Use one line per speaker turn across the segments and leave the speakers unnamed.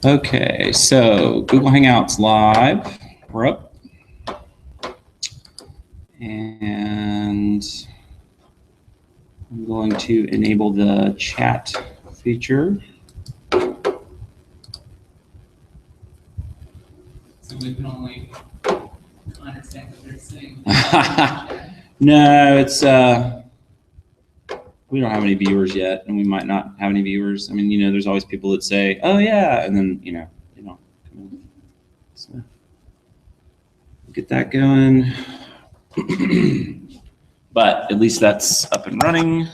Okay, so Google Hangouts live. We're up. And I'm going to enable the chat feature.
So we can only understand what they're saying.
No, it's we don't have any viewers yet, and we might not have any viewers. I mean, you know, there's always people that say, "Oh yeah," and then you know, they don't come in. So get that going. But at least that's up and running.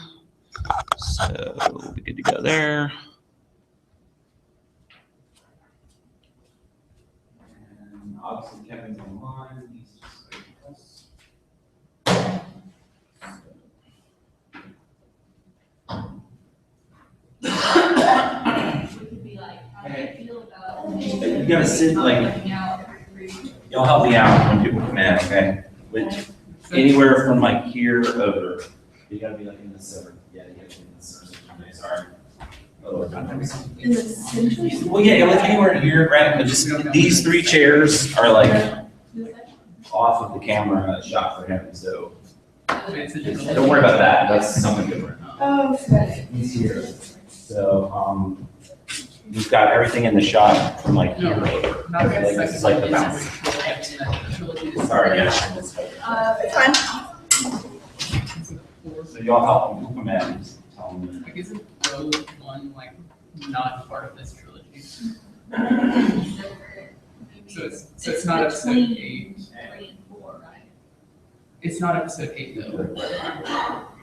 So we'll be good to go there. And obviously Kevin's online. He's just waiting for us. Hey. You gotta sit like, y'all help me out when people come in, okay? Which, anywhere from like here over. You gotta be like in the center. Yeah, you gotta be in the center. Sorry.
In the center?
Well, yeah, like anywhere here, right? But just these three chairs are like off of the camera shot for him, so don't worry about that. That's something different.
Oh, okay.
He's here. So, we've got everything in the shot from like here over. Like, this is like the bounce. Sorry, yeah.
It's fine.
So y'all help him come in. Just tell him.
Like, isn't Road One like not part of this trilogy? So it's not episode 8. It's not episode 8 though.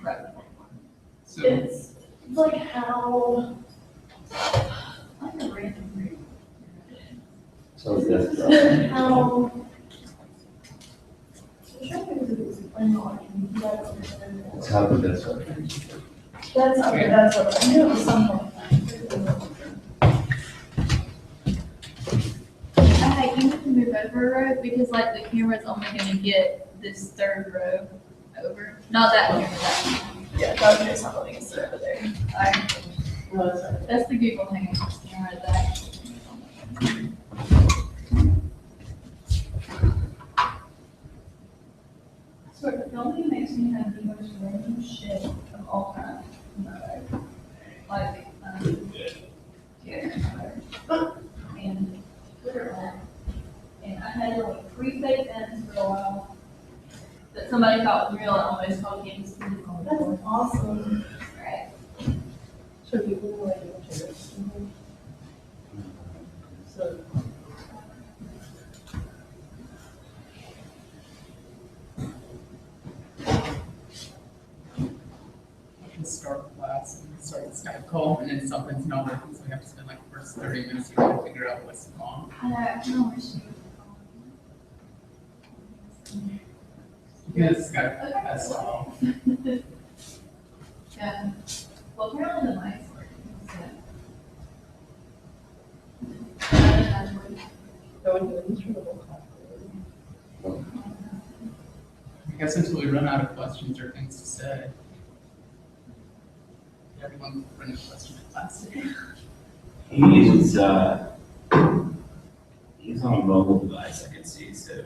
Right. So
It's like how. Like a random.
So is this.
It's how. I'm trying to explain how I can do that.
Let's have this one.
That's okay, that's what I knew it was something.
Okay, you have to move over a row because like the camera's only gonna get this third row over. Not that camera, that one.
Yeah, that was just something to sit over there.
That's the Google Hangouts camera that. So filming makes me have the most random shit of all time. Like, yeah, and Twitter, and I had like 3 fake ends for a while that somebody thought was real and almost called games.
That's awesome.
Right.
So people were like, into this. So.
we can start class and start the Skype call, and then something's not working, so we have to spend like the first 30 minutes trying to figure out what's wrong.
I know where she
Because Skype has style.
Yeah. Well, apparently the mic's working.
I guess until we run out of questions or things to say. Everyone run a question in class.
He's on a mobile device, I can see, so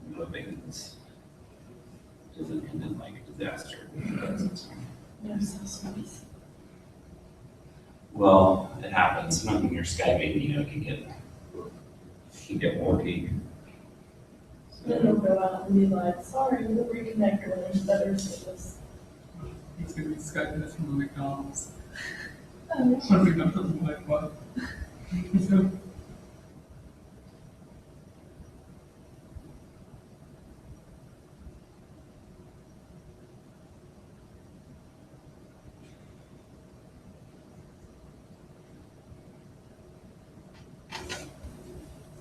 I'm hoping this doesn't end in like a disaster. Well, it happens. Sometimes when you're Skyping, you know, it can get wonky.
Then they'll go out and be like, sorry, we'll reconnect when there's better service.
He's gonna be Skyping us from the McDonald's.
Oh,
McDonald's is like, what? So,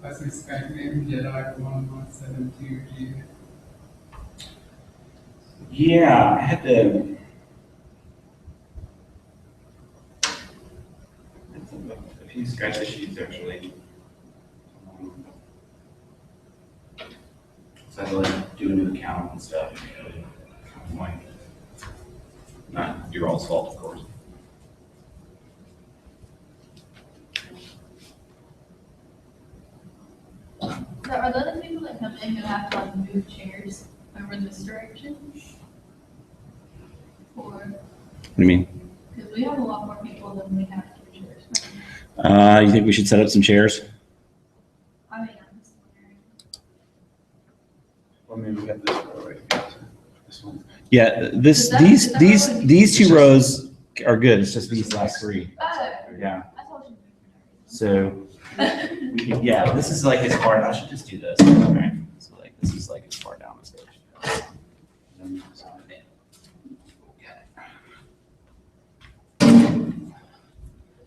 that's my Skype name, Jedi1172G.
Yeah, I had to. A few Skype issues actually. So I had to like do a new account and stuff. Like, not your all's fault, of course.
So are the other people that come in gonna have to like move chairs over this direction? Or,
What do you mean?
because we have a lot more people than we have chairs.
You think we should set up some chairs?
I mean, I'm just wondering.
Well, maybe we got this row right here. This one.
Yeah,
Is that- is that what-
these two rows are good. It's just these last three.
Oh,
Yeah.
I told you.
So, we can, yeah, this is like as far, I should just do this, right? So like, this is like as far down as it goes.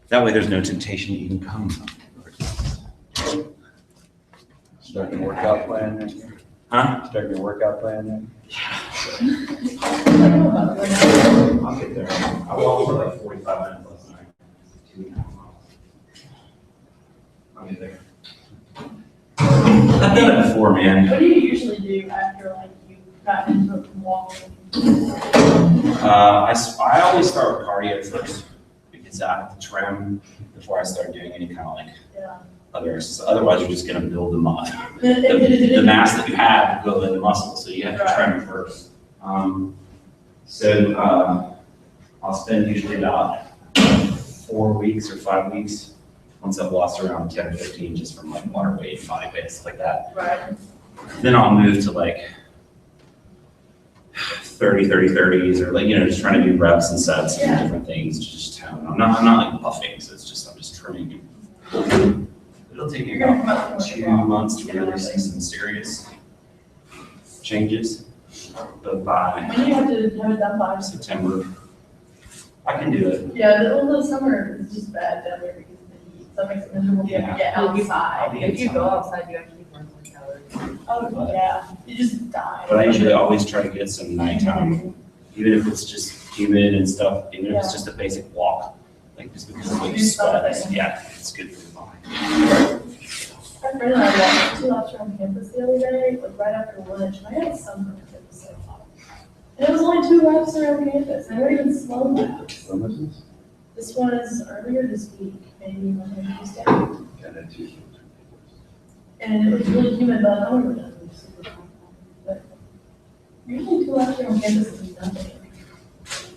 That way there's no temptation to even come.
Start your workout plan then.
Huh?
Start your workout plan then.
I'll get there. I walked for like 45 minutes last night. 2.5 miles. I'll get there. I've done it before, man.
What do you usually do after like you got into walking?
I always start with cardio first because I have to trim before I start doing any kind of like
Yeah.
other exercise. Otherwise, you're just gonna build the muscle. The mass that you have will go in the muscle, so you have to trim it first. I'll spend usually about 4 weeks or 5 weeks once I've lost around 10 or 15 just from like water weight, body weight, stuff like that.
Right.
Then I'll move to like 30s or like, just trying to do reps and sets and
Yeah.
different things, just tone. I'm not like buffing, so it's just, I'm just trimming. It'll take me
You're gonna
about
come up with
2
a
months to really see some serious changes. But by
When do you have to have it done by?
September, I can do it.
Yeah, the summer is just bad down there because of the heat, so it makes it miserable to get
I'll
outside.
be
If you go
inside.
outside, you actually burn some calories.
Oh, yeah, you just die.
But I usually always try to get some nighttime, even if it's just humid and stuff, even if it's just a basic walk, like just because of what you
Do
sweat.
something.
Yeah, it's good for the body.
My friend and I walked 2 laps around campus the other day, like right after lunch, and I had sunburn because it was so hot. And it was only 2 laps around campus, and they were even slow laps.
When was this?
This was earlier this week, maybe Monday, Tuesday.
Kind of Tuesday.
And it was really humid, but I don't know. But usually 2 laps around campus is nothing.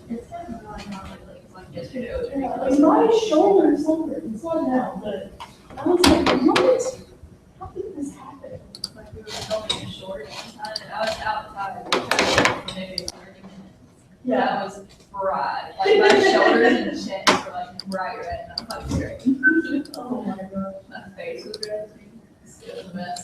It's kind of really not like yesterday. It was
Yeah, like
ridiculous.
my shoulder is sunburned, it's not now, but I was like, what? How did this happen?
Like we were filming a short, and I was outside for maybe 30 minutes.
Yeah.
That was fried. Like my shoulders and chest were like bright red, and I'm like straight.
Oh my god.
My face was red. It was a mess.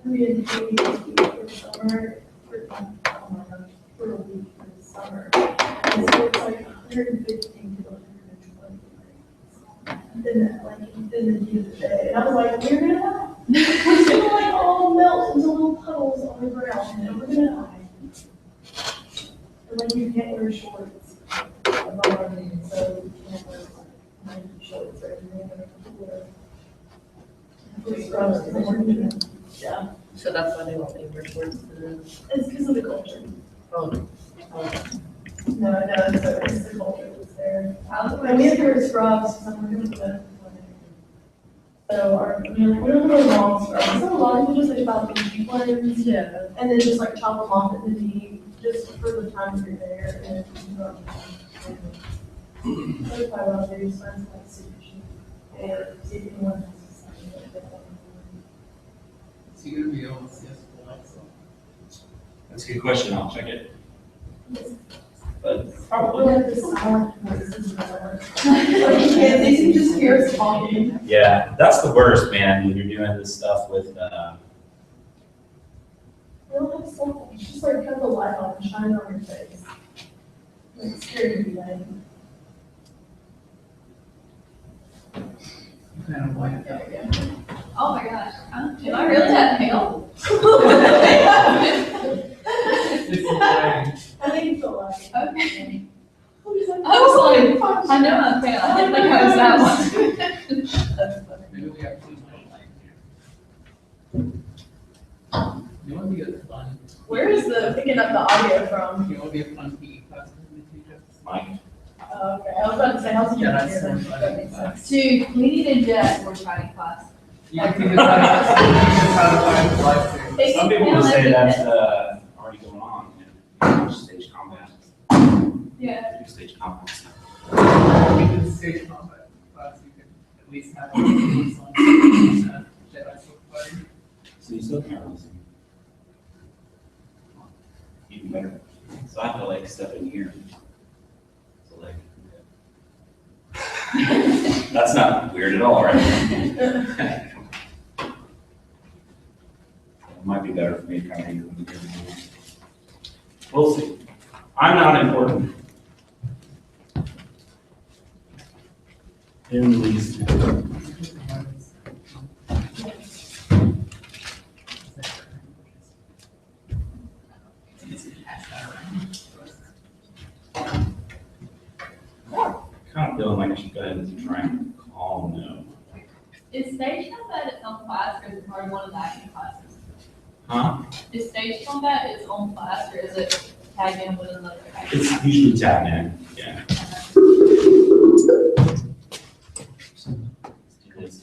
We had for summer, oh my gosh, for a week for the summer. And so it's like 115 to 120 degrees. And then like, in the heat of the day, and I was like, we're gonna die. We're gonna like all melt into little puddles on the ground, and we're gonna die. And like, you can't wear shorts. I'm not running, so you can't wear like Nike shorts or anything. Yeah,
So that's why they want me to wear shorts for the.
it's because of the culture.
Oh.
No, it's the culture that's there.
How's it
And we have to wear scrubs, because I'm working with the. So we don't wear long scrubs. So a lot of people just like about the cheap ones. Yeah. And then just like chop them off at the knee, just for the time you're there. And that's why I'll do is find like super cheap. And see if anyone has something like that.
So you're gonna be able to see us for Alexa.
That's a good question. I'll check it. But
We
probably.
have this silent voices in our. Like you can't, they can just hear us talking.
Yeah, that's the worst, man, when you're doing this stuff with,
We don't have cell phones, just like cut the light on and shine it on your face. Like scary to be like.
Kind of like that.
Oh my gosh. Am I really that pale?
This is like,
I think so like.
Okay.
I was like,
I was like, I know I'm pale. I didn't think I was that one. That's funny.
maybe we have two like you want to be a fun,
Where is the picking up the audio from?
you want to be a fun PE class in the future?
Mike,
Okay, I was about to say, how's it
Yeah,
going
that's
here?
so
That makes
funny.
sense.
Dude, we need to jet for Chinese class.
You can teach us how to find the life.
Some people will say that's already going on, stage combat.
Yeah.
Stage combat stuff.
We did stage combat class, you could at least have on Jedi Soul Fighter.
So you still can't really see. Even better. So I have to like step in here. So like. That's not weird at all, right? It might be better for me to kind of anchor in here. We'll see. I'm not important. In the least. Kind of feeling like I should go ahead and try and call them.
Is stage combat its own class or is it part of one of the acting classes?
Huh?
Is stage combat its own class or is it tagged in with another class?
It's usually tapped in, yeah. It is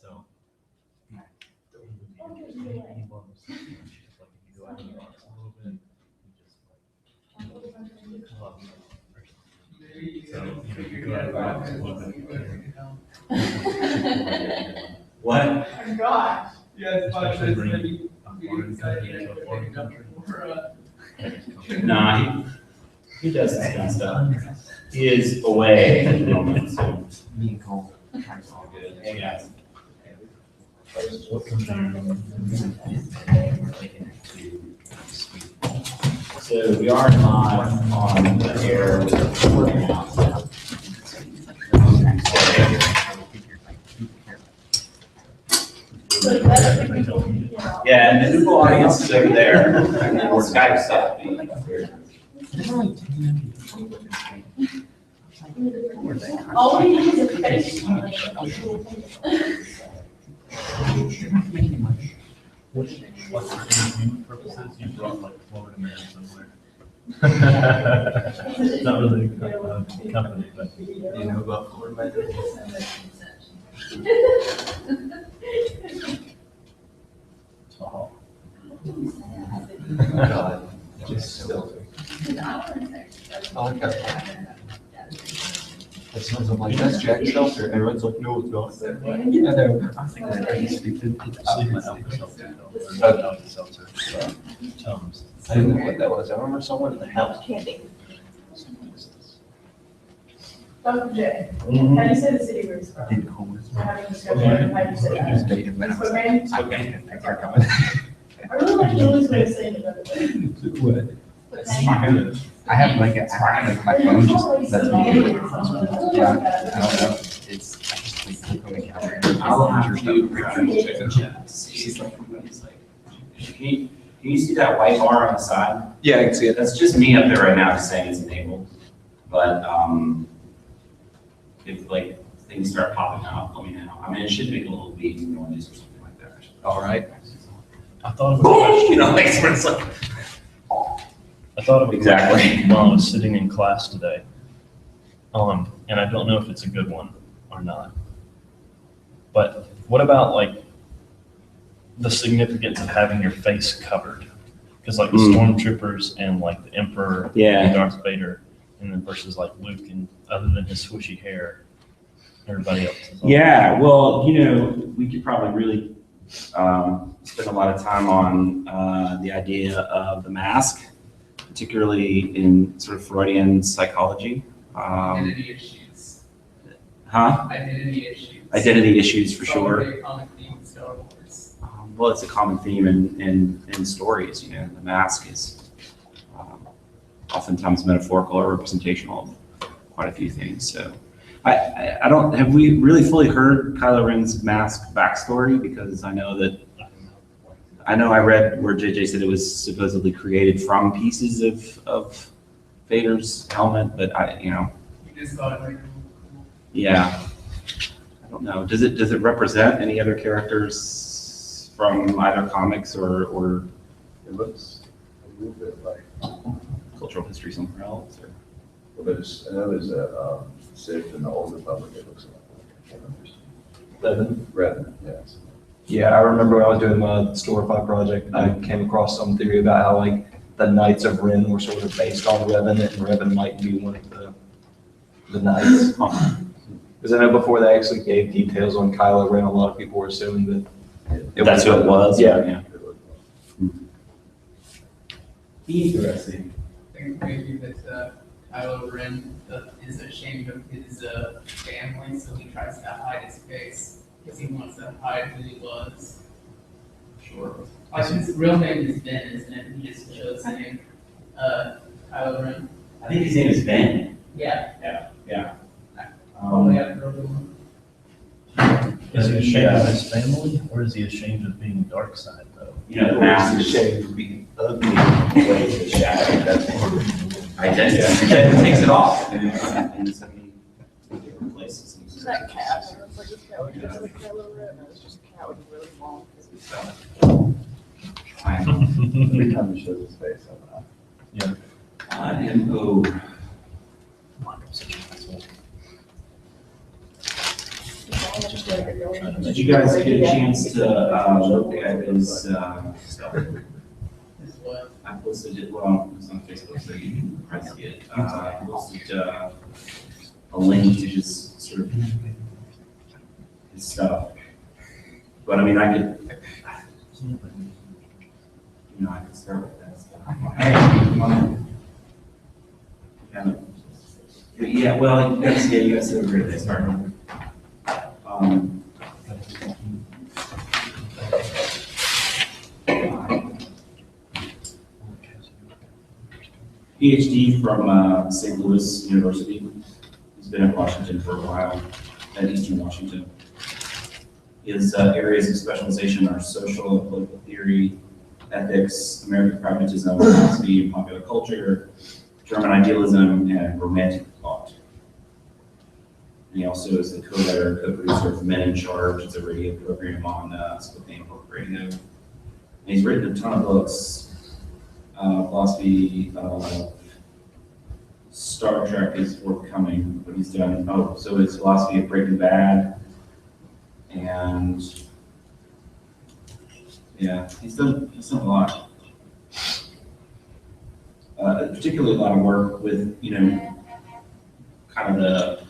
So.
What?
Oh my gosh.
Yeah, it's fine,
Especially
it's
bringing
maybe.
foreign country into a foreign country.
Nah, he does this kind of stuff. He is away at the moment, so. It's all good. Hey, guys. So we are live on the air with the recording now.
So that's the people, you know.
Yeah, and the Google audience is over there. Or Skype stuff.
All we need is a face.
Purposes, you brought like Florida man somewhere. Not really a company, but you know about Florida man? Oh.
God, just so. That sounds like that's Jack Seltzer. Everyone's like, no, it's not. Yeah, no. I think that's pretty stupid.
See my Alka-Seltzer. Tums.
I didn't know what that was. I remember someone in the house.
Candy. Dr. J,
Mhm.
how do you say the city where it's from?
Didn't call it.
We're having a discussion, how do you say
It was
that?
dated when I was.
Okay.
Okay. I can't come with.
I really like Lily's way of saying it, by the way.
What? I have like my phone just, that's me. Yeah, I don't know. It's, I just like click on the calendar.
I'll have to. She's like, can you see that white bar on the side?
Yeah, I can see it.
That's just me up there right now just saying it's enabled. But, if like things start popping up, let me know. I mean, it should make a little beep noise or something like that.
All right.
I thought it was.
You know, like, it's like.
I thought of it
Exactly.
while I was sitting in class today. And I don't know if it's a good one or not. But what about like the significance of having your face covered? Because like the stormtroopers and like the Emperor and Darth Vader, and then versus like Luke, and other than his swishy hair, everybody else is all.
Yeah, well, you know, we could probably really spend a lot of time on the idea of the mask, particularly in sort of Freudian psychology.
Identity issues.
Huh?
Identity issues.
Identity issues for
It's
sure.
already a common theme in Star Wars.
Well, it's a common theme in stories, you know, the mask is oftentimes metaphorical or representational of quite a few things. So I don't, have we really fully heard Kylo Ren's mask backstory? Because I know I read where JJ said it was supposedly created from pieces of Vader's helmet, but
You just thought it might be cool.
yeah, I don't know. Does it represent any other characters from either comics or
It looks a little bit like,
cultural history somewhere else? Or?
well, I know there's a Sith in the Old Republic, it looks like. I can't understand. Revan, yes.
Yeah, I remember when I was doing my Storify project, I came across some theory about how like the Knights of Ren were sort of based on Revan, and Revan might be one of the knights. Because I know before they actually gave details on Kylo Ren, a lot of people were assuming that
That's who it was?
Yeah.
It looked like-
Interesting.
I think maybe that Kylo Ren is ashamed of his family, so he tries to hide his face because he wants to hide who he was.
Sure.
Like his real name is Ben, isn't it? He just chose the name Kylo Ren.
I think his name is Ben.
Yeah.
Yeah.
Probably have early one.
Is he ashamed of his family, or is he ashamed of being dark side though?
You know, the
Or
mask
is
is
it ashamed to be ugly, plays the shadow, that's more.
identity. It takes it off in so many different places.
It's that cat, and it's like this cat would just like Kylo Ren, and it's just a cat with really long.
I know.
Every time he shows his face, I'm not.
IMO. Did you guys get a chance to look at his stuff?
Is what?
I posted it, well, it's on Facebook, so you can probably see it. I posted a link to just sort of his stuff. But I mean, I could, I could start with that stuff. Hey, come on. Kind of- Yeah, well, you guys, you guys said where they started. PhD from St. Louis University. He's been at Washington for a while, at Eastern Washington. His areas of specialization are social and political theory, ethics, American pragmatism, philosophy, and popular culture, German idealism, and romantic thought. And he also is the co-writer and co-producer of Men in Charge. It's a radio program on Spokane Public Radio. And he's written a ton of books. Philosophy of Star Trek is forthcoming, but he's done, so it's philosophy of Breaking Bad. And yeah, he's done a lot. Particularly a lot of work with, kind of the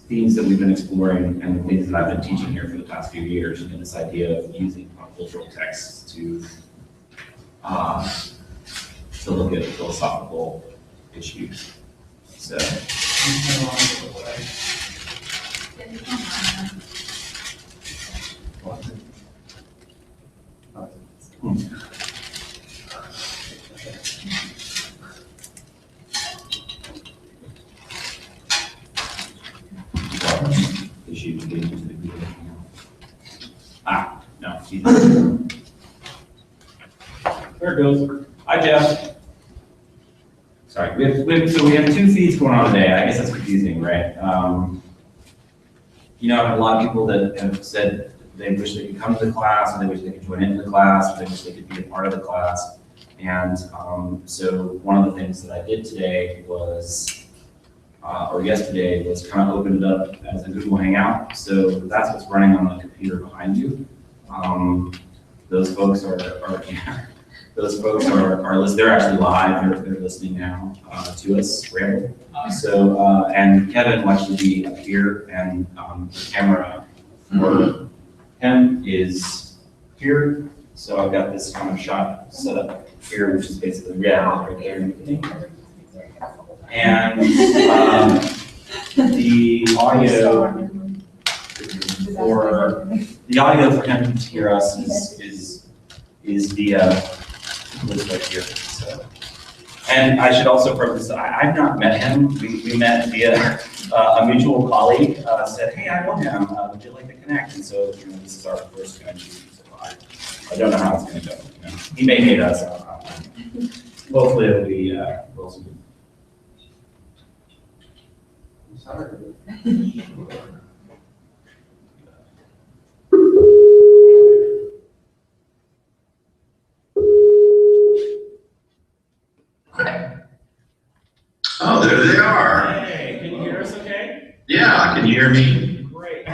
themes that we've been exploring and the things that I've been teaching here for the past few years, and this idea of using cultural texts to look at philosophical issues. So,
He's no longer away.
issues getting into the video. No, he's not. There it goes. Hi, Jeff. Sorry, so we have two feeds going on today. I guess that's confusing, right? I have a lot of people that have said they wish they could come to the class, or they wish they could join into the class, or they wish they could be a part of the class. And so one of the things that I did today was, or yesterday, was kind of open it up as a Google Hangout. So that's what's running on the computer behind you. Those folks are they're actually live. They're listening now to us ramble. So and Kevin will actually be up here, and the camera for him is here. So I've got this kind of shot set up here, which is basically right there. And the audio for him to hear us is via lives right here. So. And I should also preface, I've not met him. We met via a mutual colleague said, hey, I know him. Would you like to connect? And so, this is our first connection. So I don't know how it's going to go. He may hate us. Hopefully it'll be well smooth.
Oh, there they are.
Hey, can you hear us okay?
Yeah, can you hear me?
Great.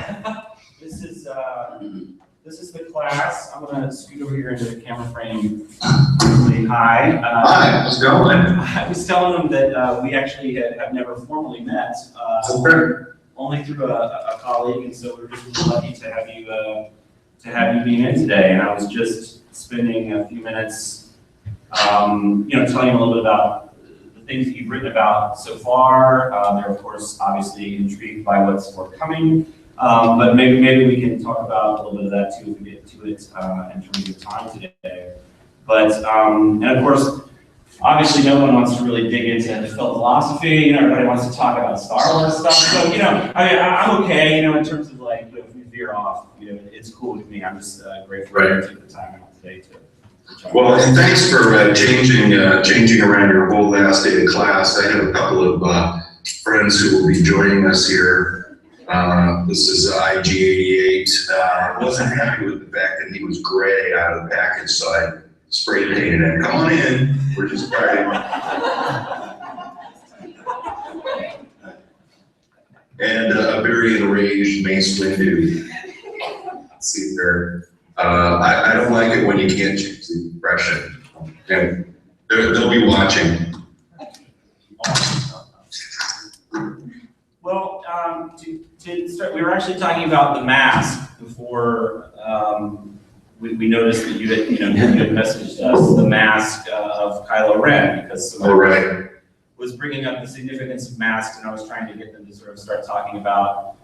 This is the class. I'm gonna scoot over here into the camera frame. Say hi.
Hi, how's it going?
I was telling them that we actually have never formally met, only through a colleague, and so we're just really lucky to have you being in today. And I was just spending a few minutes, telling you a little bit about the things that you've written about so far. They're of course obviously intrigued by what's forthcoming. But maybe we can talk about a little bit of that too if we get to it in terms of time today. But and of course, obviously no one wants to really dig into philosophy. Everybody wants to talk about Star Wars stuff. So I'm okay. In terms of like if we veer off, it's cool with me. I'm just grateful to take the time out today to.
Well, and thanks for changing around your whole last day of class. I have a couple of friends who will be joining us here. This is IG88. I wasn't happy with the fact that he was gray out of the package, so I spray painted him. Come on in. We're just starting. And a very enraged Mace Windu. See there. I don't like it when you can't choose the expression. And they'll be watching.
Well, to start, we were actually talking about the mask before we noticed that you had messaged us the mask of Kylo Ren because someone was bringing up the significance of masks, and I was trying to get them to sort of start talking about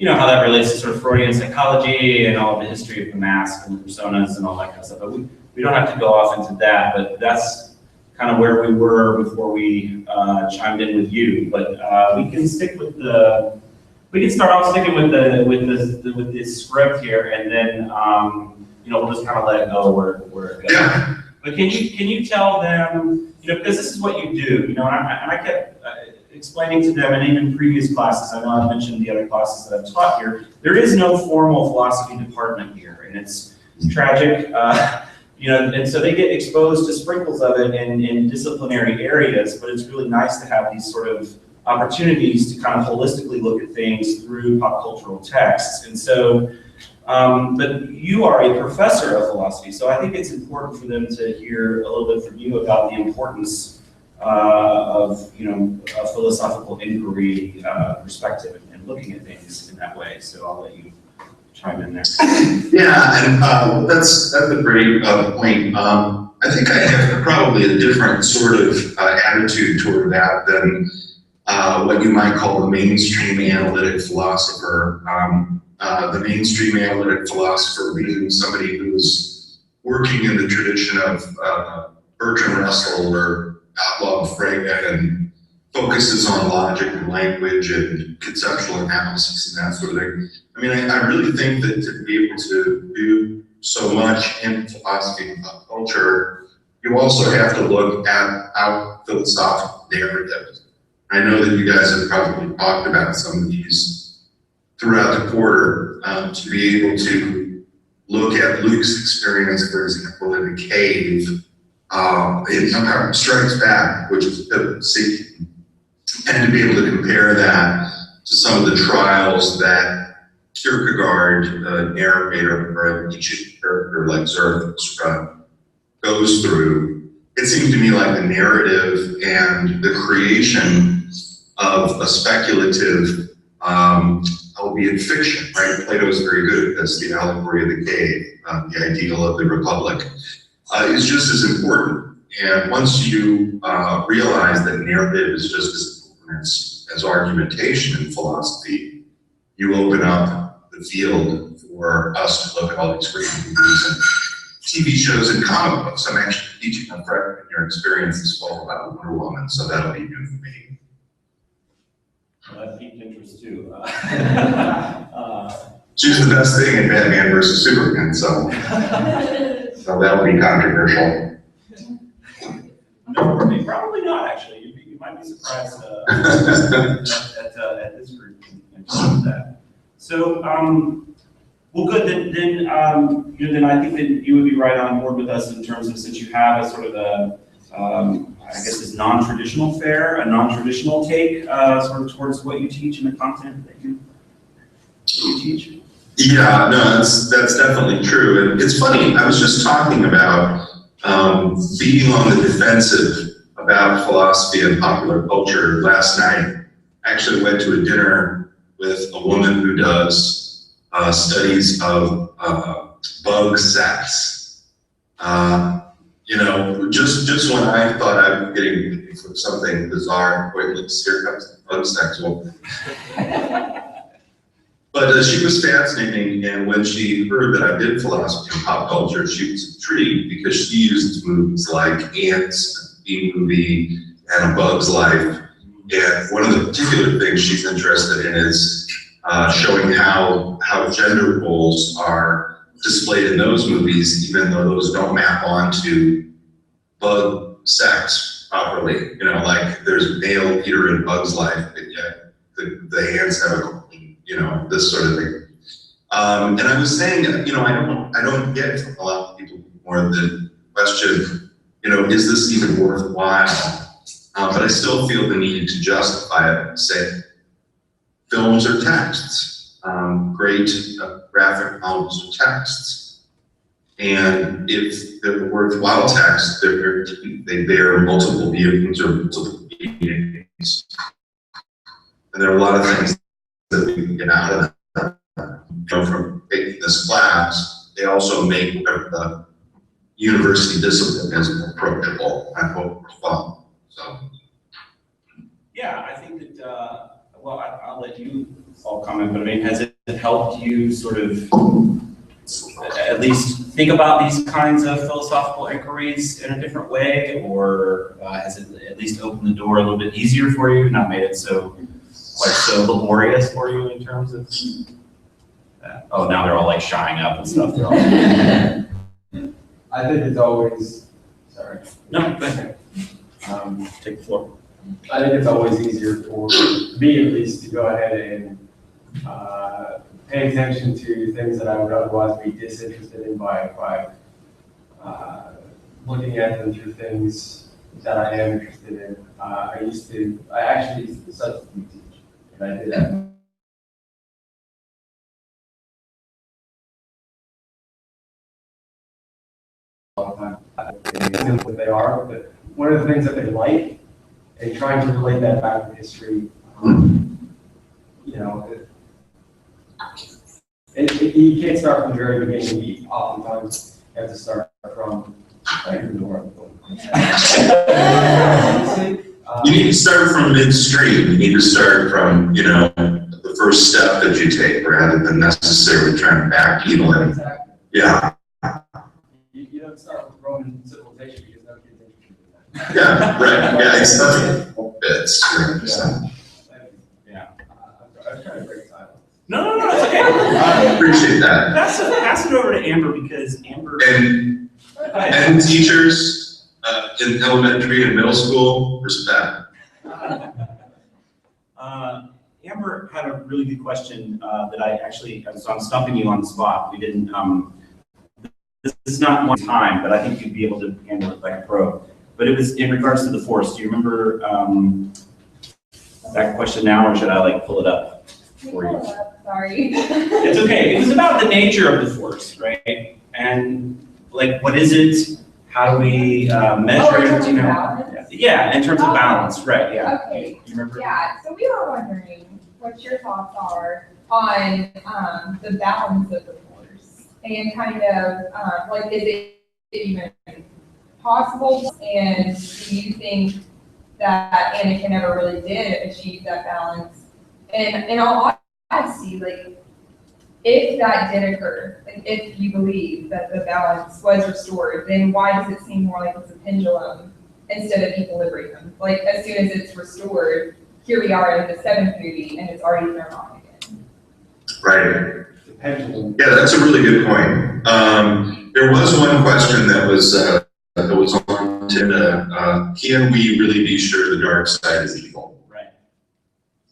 how that relates to sort of Freudian psychology and all of the history of the mask and the personas and all that kind of stuff. But we don't have to go off into that, but that's kind of where we were before we chimed in with you. But we can stick with we can start off sticking with this script here, and then we'll just kind of let it go where it goes.
Yeah.
But can you tell them, because this is what you do, and I kept explaining to them, and even in previous classes, I know I've mentioned the other classes that I've taught here, there is no formal philosophy department here, and it's tragic, and so they get exposed to sprinkles of it in disciplinary areas, but it's really nice to have these sort of opportunities to kind of holistically look at things through pop cultural texts. And so, but you are a professor of philosophy, so I think it's important for them to hear a little bit from you about the importance of a philosophical inquiry perspective and looking at things in that way. So I'll let you chime in there.
Yeah, and that's a great point. I think I have probably a different sort of attitude toward that than what you might call the mainstream analytic philosopher. The mainstream analytic philosopher being somebody who's working in the tradition of Bertrand Russell or Outlaw Frege and focuses on logic and language and conceptual analysis and that sort of thing. I mean, I really think that to be able to do so much in philosophy and pop culture, you also have to look at our philosophical narratives. I know that you guys have probably talked about some of these throughout the quarter, to be able to look at Luke's experience, for example, in the cave, in Empire Strikes Back, which is a scene, and to be able to compare that to some of the trials that Kierkegaard, a narrator or a Nietzsche character like Zarathustra, goes through. It seems to me like the narrative and the creation of a speculative, albeit fiction, right? Plato's very good at this, the allegory of the cave, the ideal of the republic, is just as important. And once you realize that narrative is just as important as argumentation in philosophy, you open up the field for us to look at all these great movies and TV shows and comic books. I'm actually teaching a freshman year experience this fall about Wonder Woman, so that'll be new for me.
Well, that piqued interest too.
She's the best thing in Batman versus Superman, so that'll be controversial.
No, probably not, actually. You might be surprised at this group and that. So, well, good. Then I think that you would be right on board with us in terms of, since you have a sort of a, I guess, this non-traditional fare, a non-traditional take sort of towards what you teach and the content that you teach.
Yeah, no, that's definitely true. And it's funny, I was just talking about being on the defensive about philosophy and popular culture last night. I actually went to a dinner with a woman who does studies of bug sex. You know, just when I thought I was getting something bizarre, pointless, here comes the bug sex one. But she was fascinating, and when she heard that I did philosophy and pop culture, she was intrigued because she uses movies like Ants, B-Movie, and A Bug's Life. And one of the particular things she's interested in is showing how gender roles are displayed in those movies, even though those don't map onto bug sex properly. You know, like there's male Peter in Bug's Life, but yet the ants have a, you know, this sort of thing. And I was saying, you know, I don't get from a lot of people more the question, you know, is this even worthwhile? But I still feel the need to justify it and say, films are texts, great graphic novels are texts. And if they're worthwhile texts, they bear multiple viewings or multiple meanings. And there are a lot of things that we can get out of them. You know, from taking this class, they also make the university discipline as approachable and more fun. So.
Yeah, I think that, well, I'll let you all comment, but I mean, has it helped you sort of at least think about these kinds of philosophical inquiries in a different way, or has it at least opened the door a little bit easier for you, not made it so laborious for you in terms of oh, now they're all like shying up and stuff. They're all
I think it's always, sorry.
No, go ahead. Take the floor.
I think it's always easier for me, at least, to go ahead and pay attention to things that I would otherwise be disinterested in by looking at them through things that I am interested in. I actually used to substitute teach, and I did that. All the time. What they are, but one of the things that they like, and trying to relate that back to history, you know, you can't start from the very beginning. You oftentimes have to start from
you need to start from midstream. You need to start from, you know, the first step that you take rather than necessarily trying to backpedal it.
Exactly.
Yeah.
You don't start with Roman civilization because no kid's interested in that.
Yeah, right. Yeah, it's nothing. It's,
Yeah.
I was trying to break silence.
No, it's okay.
I appreciate that.
Pass it over to Amber, because Amber.
And teachers in elementary and middle school, respect.
Amber had a really good question that I actually, so I'm stumping you on the spot. We didn't, this is not one time, but I think you'd be able to handle it like a pro. But it was in regards to the force. Do you remember that question now, or should I like pull it up for you?
Sorry.
It's okay. It was about the nature of the force, right? And like, what is it? How do we measure it? You know?
Balance?
Yeah, in terms of balance, right? Yeah.
Okay.
You remember?
Yeah. So we were wondering what your thoughts are on the balance of the force, and kind of like, is it even possible? And do you think that Anakin ever really did achieve that balance? And in all honesty, like,
if that did occur, like if you believe that the balance was restored, then why does it seem more like it's a pendulum instead of equilibrium? Like as soon as it's restored, here we are in the 7th movie and it's already thrown off again.
Right.
The pendulum.
Yeah, that's a really good point. There was one question that was on to, can we really be sure the dark side is evil?
Right.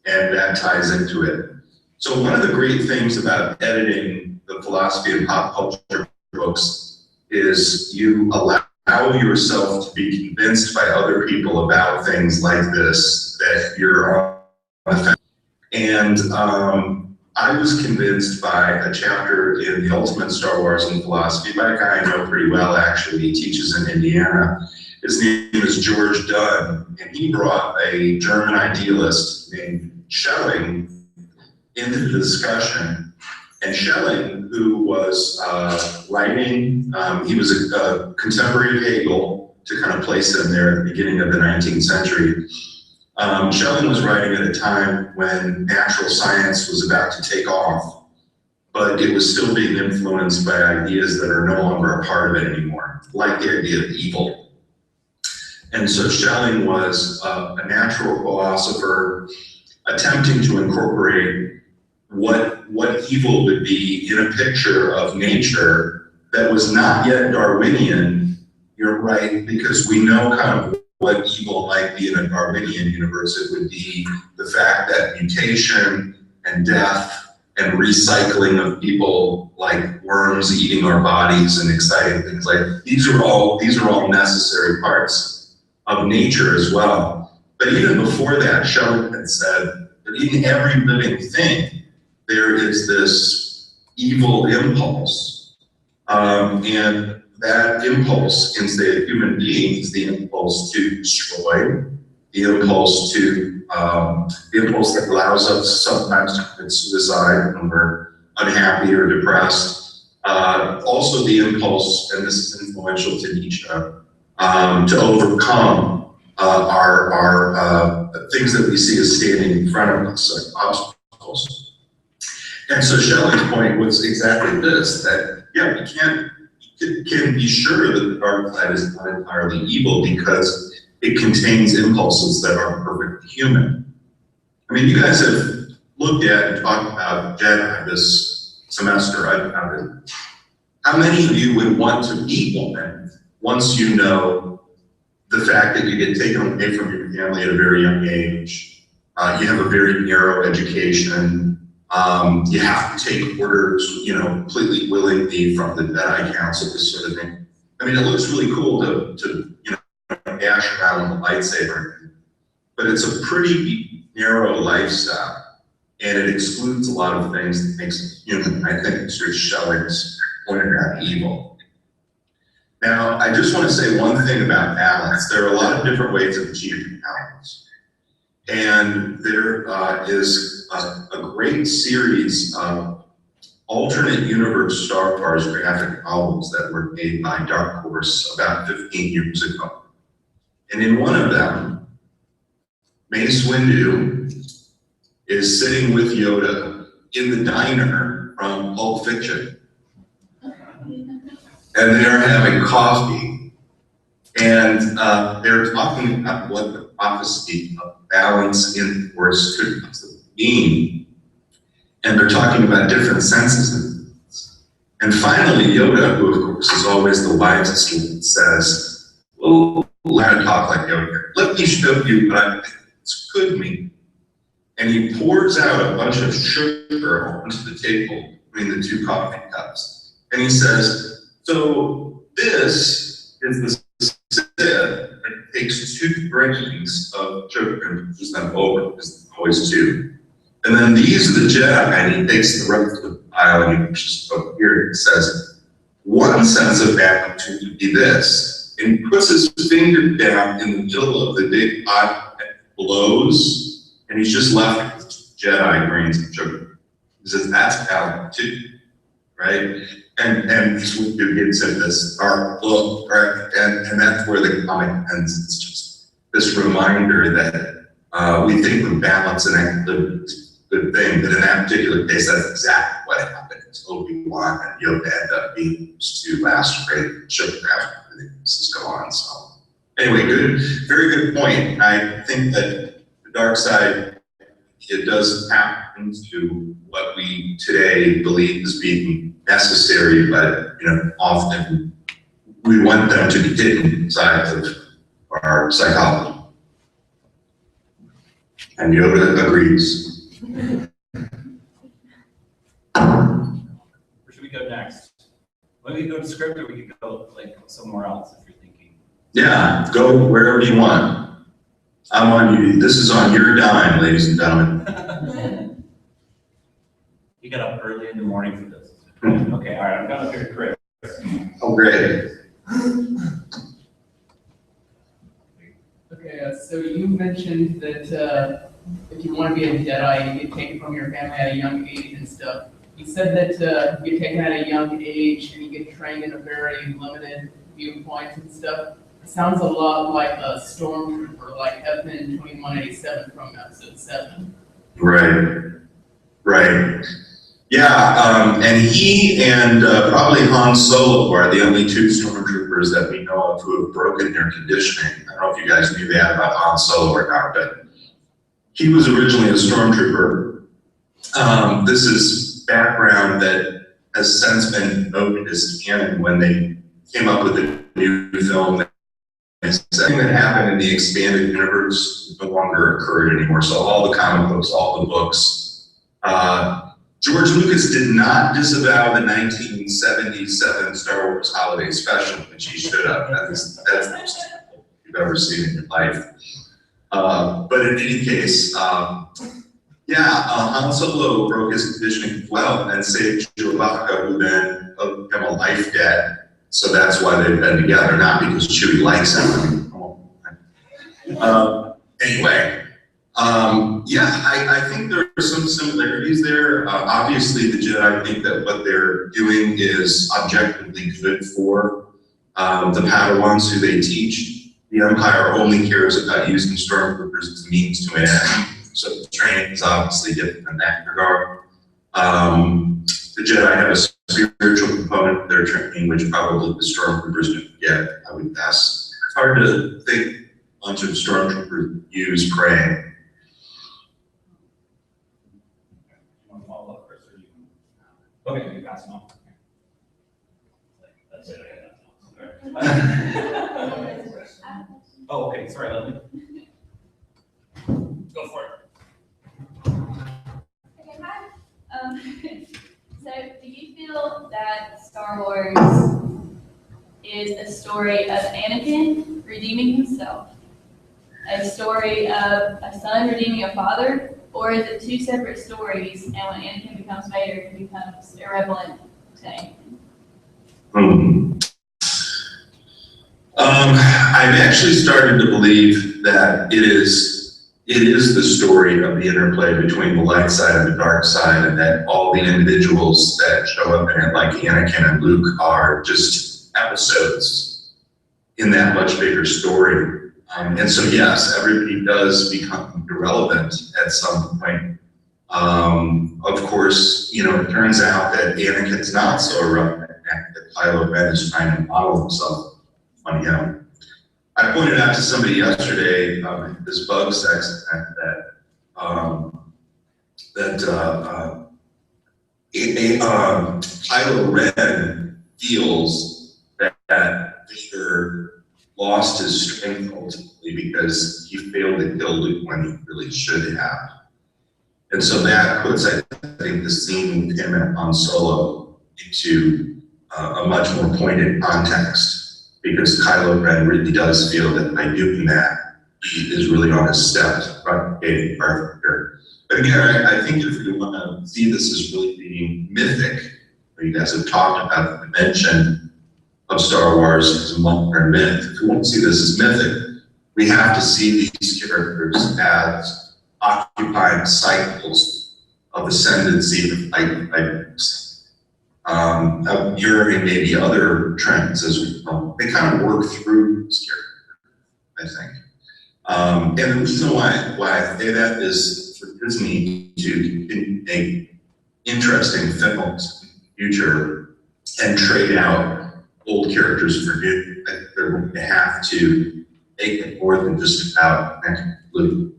And that ties into it. So one of the great things about editing the philosophy and pop culture books is you allow yourself to be convinced by other people about things like this, that you're on the fence. And I was convinced by a chapter in the Ultimate Star Wars and Philosophy by a guy I know pretty well, actually. He teaches in Indiana. His name is George Dunn, and he brought a German idealist named Schelling into the discussion. And Schelling, who was writing, he was a contemporary of Hegel, to kind of place him there at the beginning of the 19th century. Schelling was writing at a time when natural science was about to take off, but it was still being influenced by ideas that are no longer a part of it anymore, like the idea of evil. And so Schelling was a natural philosopher attempting to incorporate what evil would be in a picture of nature that was not yet Darwinian. You're right, because we know kind of what evil might be in a Darwinian universe. It would be the fact that mutation and death and recycling of people like worms eating our bodies and exciting things like these are all necessary parts of nature as well. But even before that, Schelling had said that in every living thing there is this evil impulse, and that impulse in, say, a human being is the impulse to destroy, the impulse that allows us sometimes to commit suicide when we're unhappy or depressed. Also the impulse, and this is influential to Nietzsche, to overcome our things that we see as standing in front of us, like obstacles. And so Schelling's point was exactly this, that yeah, we can be sure that the dark side is not entirely evil because it contains impulses that are perfectly human. I mean, you guys have looked at and talked about Jedi this semester, I've counted. How many of you would want to be one once you know the fact that you get taken away from your family at a very young age? You have a very narrow education. You have to take orders, completely willingly from the Jedi Council, this sort of thing. I mean, it looks really cool to dash around with a lightsaber, but it's a pretty narrow lifestyle, and it excludes a lot of things that makes it human. I think Mr. Schelling's pointed out evil. Now, I just want to say one thing about balance. There are a lot of different ways of achieving balance. And there is a great series of alternate universe Star Wars graphic novels that were made by Dark Horse about 15 years ago. And in one of them, Mace Windu is sitting with Yoda in the diner from Pulp Fiction. And they're having coffee. And they're talking about what the prophecy of balance in Force could mean. And they're talking about different senses of balance. And finally, Yoda, who of course is always the wisest one, says, well, learn to talk like Yoda. Let me show you what I think this could mean. And he pours out a bunch of sugar onto the table between the two coffee cups. And he says, so this is the Sith. It takes 2 grains of sugar and pushes them over, because there's always 2. And then these are the Jedi, and he takes the rest of the pile and he pushes over here and says, one sense of magnitude would be this. And he puts his finger down in the middle of the big pot and blows, and he's just left with Jedi grains of sugar. He says, that's balance too, right? And Windu gets in this dark look, right? And that's where the comic ends. It's just this reminder that we think of balance and equilibrium is a good thing, but in that particular case, that's exactly what happened. Obi-Wan and Yoda end up being used to last great shipcraft. This is go on. So anyway, good, very good point. I think that the dark side, it does happen to what we today believe is being necessary, but often we want them to be hidden inside of our psychology. And Yoda agrees.
Where should we go next? Well, we can go to script, or we could go like somewhere else if you're thinking.
Yeah, go wherever you want. I'm on you. This is on your dime, ladies and gentlemen.
You got up early in the morning for this. Okay, all right, I'm going up here to Chris.
Oh, great.
Okay, so you mentioned that if you want to be a Jedi, you get taken from your family at a young age and stuff. You said that you get taken at a young age and you get trained in a very limited viewpoint and stuff. It sounds a lot like a stormtrooper, like FN 2187 from episode 7.
Right. Yeah, and he and probably Han Solo are the only two stormtroopers that we know of who have broken their conditioning. I don't know if you guys knew that about Han Solo or not, but he was originally a stormtrooper. This is background that has since been noted as canon when they came up with the new film. Something that happened in the expanded universe no longer occurred anymore. So all the comic books, all the books, George Lucas did not disavow the 1977 Star Wars Holiday Special, which he should have. That's the most you've ever seen in your life. But in any case, Han Solo broke his conditioning well and saved Chewbacca, who then owed him a life debt. So that's why they've been together, not because Chewie likes him. Anyway. I think there are some similarities there. Obviously, the Jedi think that what they're doing is objectively good for the Padawans who they teach. The Empire only cares about using stormtroopers as a means to an end. So the training is obviously different in that regard. The Jedi have a spiritual component of their training, which probably the stormtroopers don't get, I would guess. It's hard to think a bunch of stormtroopers use praying.
Okay, we pass them on. That's it. Oh, okay, sorry, Leslie. Go for it.
Okay, hi. So, do you feel that Star Wars is a story of Anakin redeeming himself, a story of a son redeeming a father, or is it two separate stories, and when Anakin becomes Vader, he becomes irrelevant to Anakin?
I've actually started to believe that it is the story of the interplay between the light side and the dark side, and that all the individuals that show up in it, like Anakin and Luke, are just episodes in that much bigger story. And so, yes, everybody does become irrelevant at some point. Of course, it turns out that Anakin's not so irrelevant, and that Kylo Ren is trying to model himself on him. I pointed out to somebody yesterday this bug sex that Kylo Ren feels that Vader lost his strength ultimately because he failed to kill Luke when he really should have. And so that puts, I think, the scene with him and Han Solo into a much more pointed context, because Kylo Ren really does feel that by doing that, he is really on a step to propagating Arthur. But again, I think if we want to see this as really being mythic, you guys have talked about the dimension of Star Wars as a modern myth. If we want to see this as mythic, we have to see these characters as occupying cycles of ascendancy of light. Mirroring maybe other trends as we know. They kind of work through this character, I think. And the reason why I say that is for Disney to make interesting films future and trade out old characters for new. I think they're going to have to make it more than just about blue.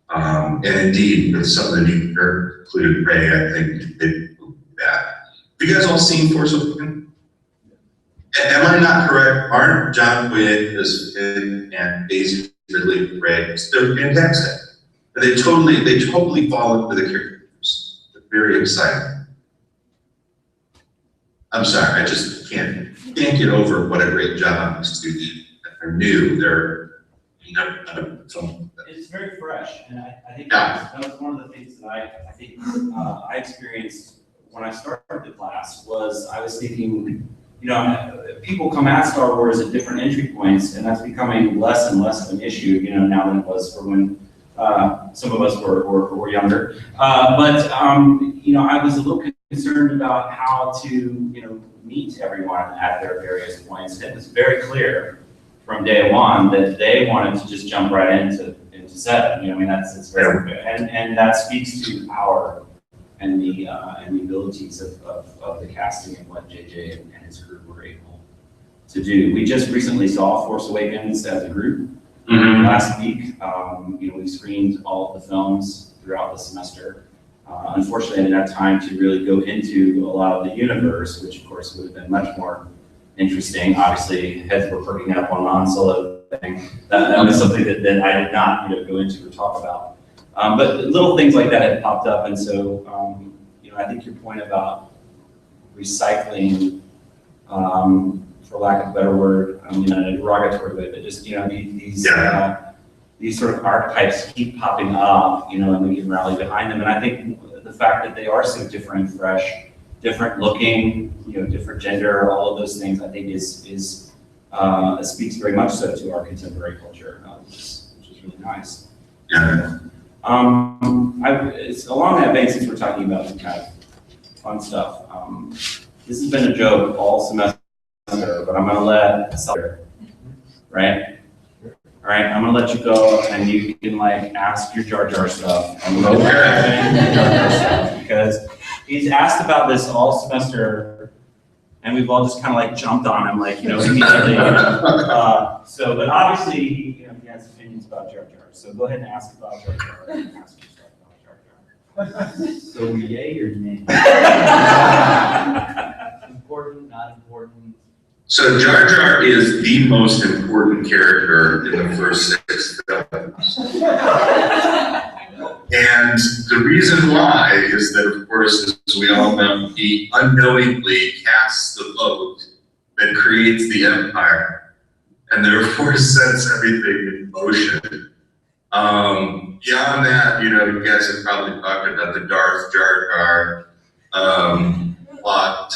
And indeed, with some of the new characters, including Ray, I think they will do that. Have you guys all seen Force Awakens? Am I not correct? Aren't John Boyega as Finn and Daisy Ridley Ray? They're fantastic. And they totally fall into the characters. They're very exciting. I'm sorry, I just can't get over what a great job these two did. They're new. They're
It's very fresh, and I think
Yeah.
that was one of the things that I think I experienced when I started the class was I was thinking, you know, people come at Star Wars at different entry points, and that's becoming less and less of an issue, you know, now than it was for when some of us were younger. You know, I was a little concerned about how to, you know, meet everyone at their various points. And it was very clear from day one that they wanted to just jump right into 7. You know, I mean, it's very, and that speaks to power and the abilities of the casting and what JJ and his crew were able to do. We just recently saw Force Awakens as a group last week. You know, we screened all of the films throughout the semester. Unfortunately, I didn't have time to really go into a lot of the universe, which of course would have been much more interesting. Obviously, heads were perking up on Han Solo thing. That was something that I did not, you know, go into or talk about. But little things like that had popped up, and so you know, I think your point about recycling, for lack of a better word, in a derogatory way, but just, you know, these sort of archetypes keep popping up, you know, and we can rally behind them. And I think the fact that they are so different and fresh, different looking, you know, different gender, all of those things, I think speaks very much so to our contemporary culture, which is really nice.
Yeah.
It's along that vein, since we're talking about some kind of fun stuff. This has been a joke all semester, but I'm gonna let right? All right, I'm gonna let you go, and you can like ask your Jar Jar stuff and Jar Jar stuff, because he's asked about this all semester, and we've all just kind of like jumped on him, like, you know, immediately. But obviously, you know, he has opinions about Jar Jar. So go ahead and ask about Jar Jar. And ask yourself about Jar Jar.
So yay or nay? Important, not important?
So Jar Jar is the most important character in the first 6 films. And the reason why is that, of course, as we all know, he unknowingly casts the vote that creates the Empire, and therefore sets everything in motion. Beyond that, you know, you guys have probably talked about the Darth Jar Jar plot.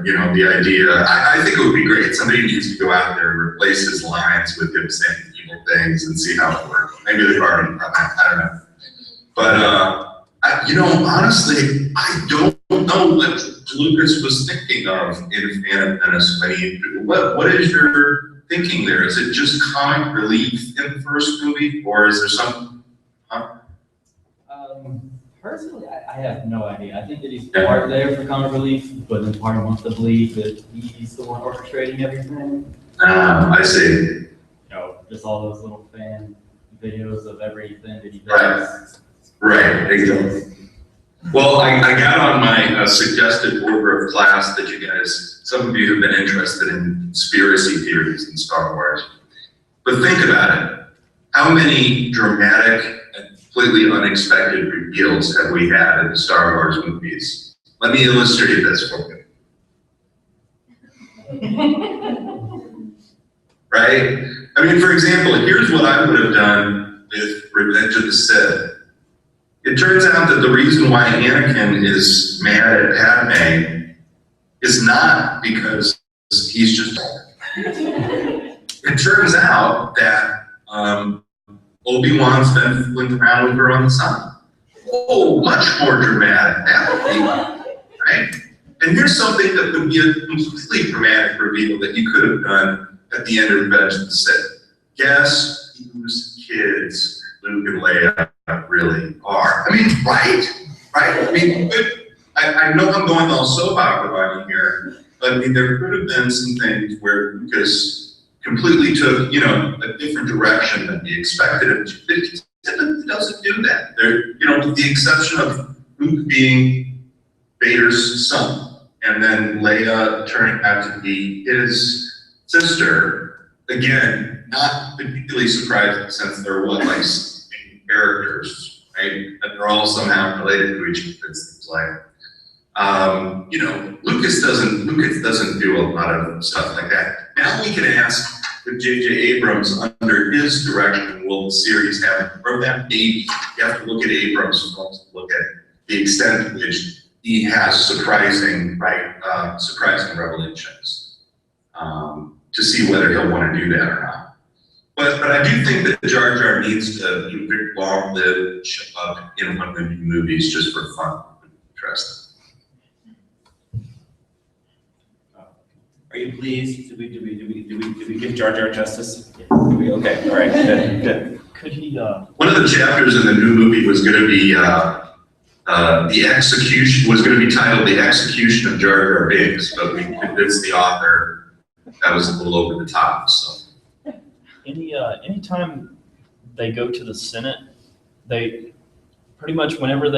You know, the idea, I think it would be great. Somebody needs to go out there and replace his lines with him saying evil things and see how it works. Maybe they've already done that, I don't know. But, you know, honestly, I don't know what Lucas was thinking of in Phantom Menace when what is your thinking there? Is it just comic relief in the first movie, or is there something?
Personally, I have no idea. I think that he's part there for comic relief, but in part wants to believe that he's the one orchestrating everything.
I see.
You know, just all those little fan videos of everything that he does.
Right, exactly. Well, I got on my suggested order of class that you guys, some of you have been interested in conspiracy theories in Star Wars. But think about it. How many dramatic and completely unexpected reveals have we had in the Star Wars movies? Let me illustrate this for you. Right? I mean, for example, here's what I would have done with Revenge of the Sith. It turns out that the reason why Anakin is mad at Padme is not because he's just. It turns out that Obi-Wan's been fooling around with her on the sun. Oh, much more dramatic, that would be, right? And here's something that would be a completely dramatic reveal that you could have done at the end of Revenge of the Sith. Guess whose kids Luke and Leia really are? I mean, right? I mean, I know I'm going all soap opera on you here, but I mean, there could have been some things where Lucas completely took, you know, a different direction than we expected him to. It typically doesn't do that. There, you know, with the exception of Luke being Vader's son, and then Leia turning out to be his sister. Again, not particularly surprising since they're what, like, characters, right? And they're all somehow related to each other. It seems like. You know, Lucas doesn't do a lot of stuff like that. Now we can ask if J.J. Abrams, under his direction, will the series have more of that? Maybe. You have to look at Abrams' films to look at the extent to which he has surprising revelations, to see whether he'll want to do that or not. But I do think that Jar Jar needs to be very long-lived, show up in one of the new movies just for fun and interesting.
Are you pleased? Did we give Jar Jar justice? Okay, all right, good.
Could he,
One of the chapters in the new movie was going to be the execution, was going to be titled "The Execution of Jar Jar Binks," but we convinced the author that was a little over the top. So,
anytime they go to the Senate, they pretty much whenever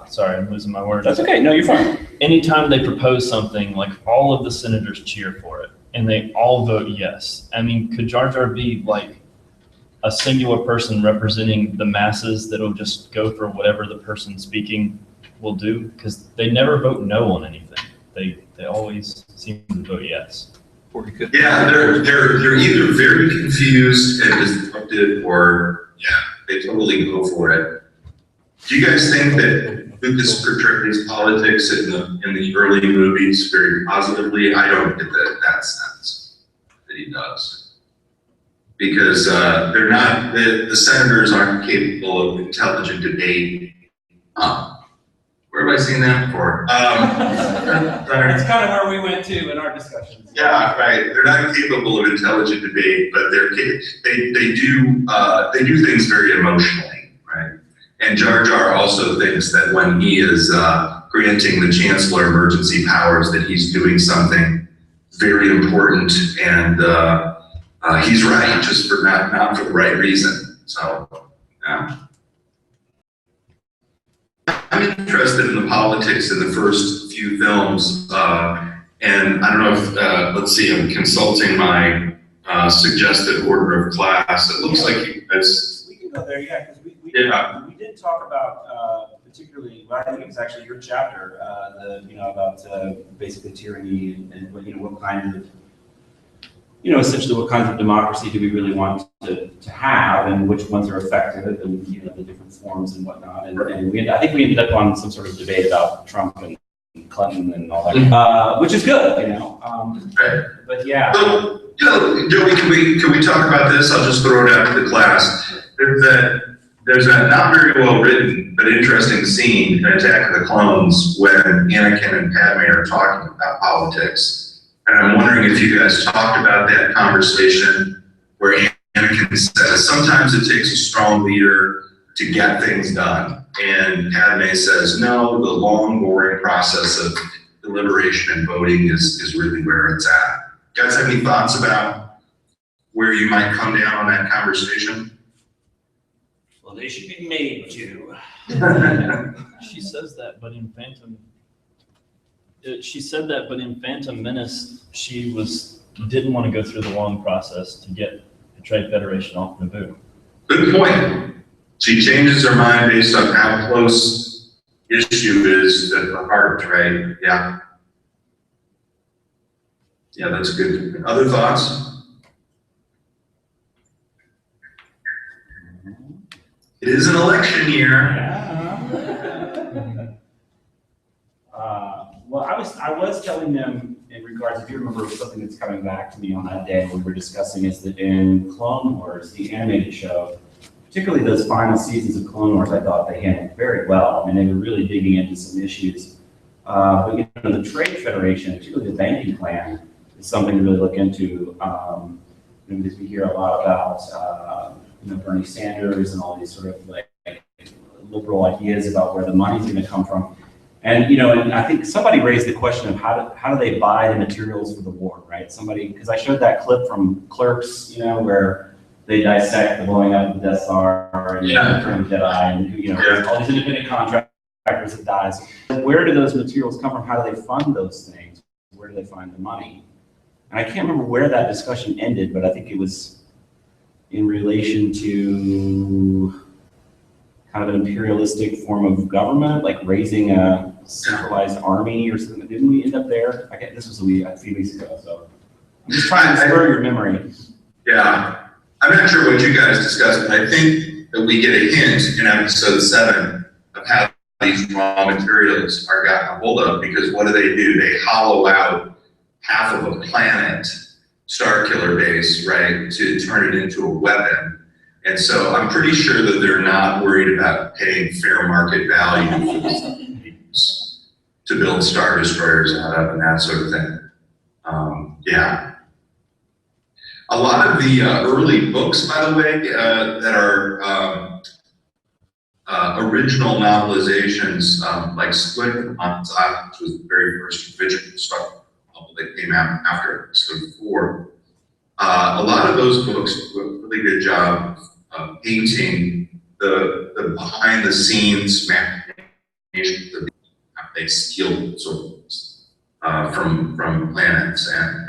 sorry, I'm losing my words.
That's okay. No, you're fine.
Anytime they propose something, like all of the senators cheer for it, and they all vote yes. I mean, could Jar Jar be like a singular person representing the masses that'll just go for whatever the person speaking will do? Because they never vote no on anything. They always seem to vote yes.
yeah, they're either very confused and disrupted, or they totally go for it. Do you guys think that Lucas portrayed his politics in the early movies very positively? I don't get that sense that he does, because they're not, the senators aren't capable of intelligent debate. Where have I seen that before?
It's kind of where we went to in our discussions.
Yeah, right. They're not capable of intelligent debate, but they do things very emotionally, right? And Jar Jar also thinks that when he is granting the Chancellor emergency powers, that he's doing something very important, and he's right, just for not for the right reason. So, yeah. I'm interested in the politics in the first few films, and I don't know if, let's see, I'm consulting my suggested order of class. It looks like you guys.
We can go there, yeah, because we did talk about particularly, well, I think it was actually your chapter, about basically tyranny and what kind of, essentially what kinds of democracy do we really want to have, and which ones are effective, and the different forms and whatnot. And I think we ended up on some sort of debate about Trump and Clinton and all that, which is good,
Right.
But yeah.
So, Joey, can we talk about this? I'll just throw it out to the class. There's a not very well written but interesting scene in Attack of the Clones when Anakin and Padme are talking about politics. And I'm wondering if you guys talked about that conversation where Anakin says, sometimes it takes a strong leader to get things done. And Padme says, no, the long, boring process of deliberation and voting is really where it's at. You guys have any thoughts about where you might come down on that conversation?
Well, they should be made to.
She says that, but in Phantom Menace, she didn't want to go through the long process to get the Trade Federation off Naboo.
Good point. She changes her mind based on how close issue is to the heart, right? Yeah. Yeah, that's good. Other thoughts? It is an election year.
Well, I was telling them in regards, if you remember, something that's coming back to me on that day we were discussing is that in Clone Wars, the animated show, particularly those final seasons of Clone Wars, I thought they handled very well. I mean, they were really digging into some issues. But the Trade Federation, particularly the banking plan, is something to really look into. Because we hear a lot about Bernie Sanders and all these sort of like liberal ideas about where the money's gonna come from. And, and I think somebody raised the question of how do they buy the materials for the war, right? Somebody, because I showed that clip from Clerks, where they dissect the blowing up of the Death Star and Return of the Jedi, and, all these independent contractors that dies. Where do those materials come from? How do they fund those things? Where do they find the money? And I can't remember where that discussion ended, but I think it was in relation to kind of an imperialistic form of government, like raising a centralized army or something. Didn't we end up there? This was a few weeks ago, so I'm just trying to spur your memory.
Yeah, I'm not sure what you guys discussed, but I think that we get a hint in episode 7 of how these raw materials are gotten a hold of, because what do? They hollow out half of a planet, Star Killer base, right, to turn it into a weapon. And so I'm pretty sure that they're not worried about paying fair market value to build Star Destroyers out of and that sort of thing. Yeah. A lot of the early books, by the way, that are original novelizations, like Split on Top, which was the very first original Star novel that came out after episode 4. A lot of those books do a really good job of painting the behind the scenes machinations of how they steal souls from planets, and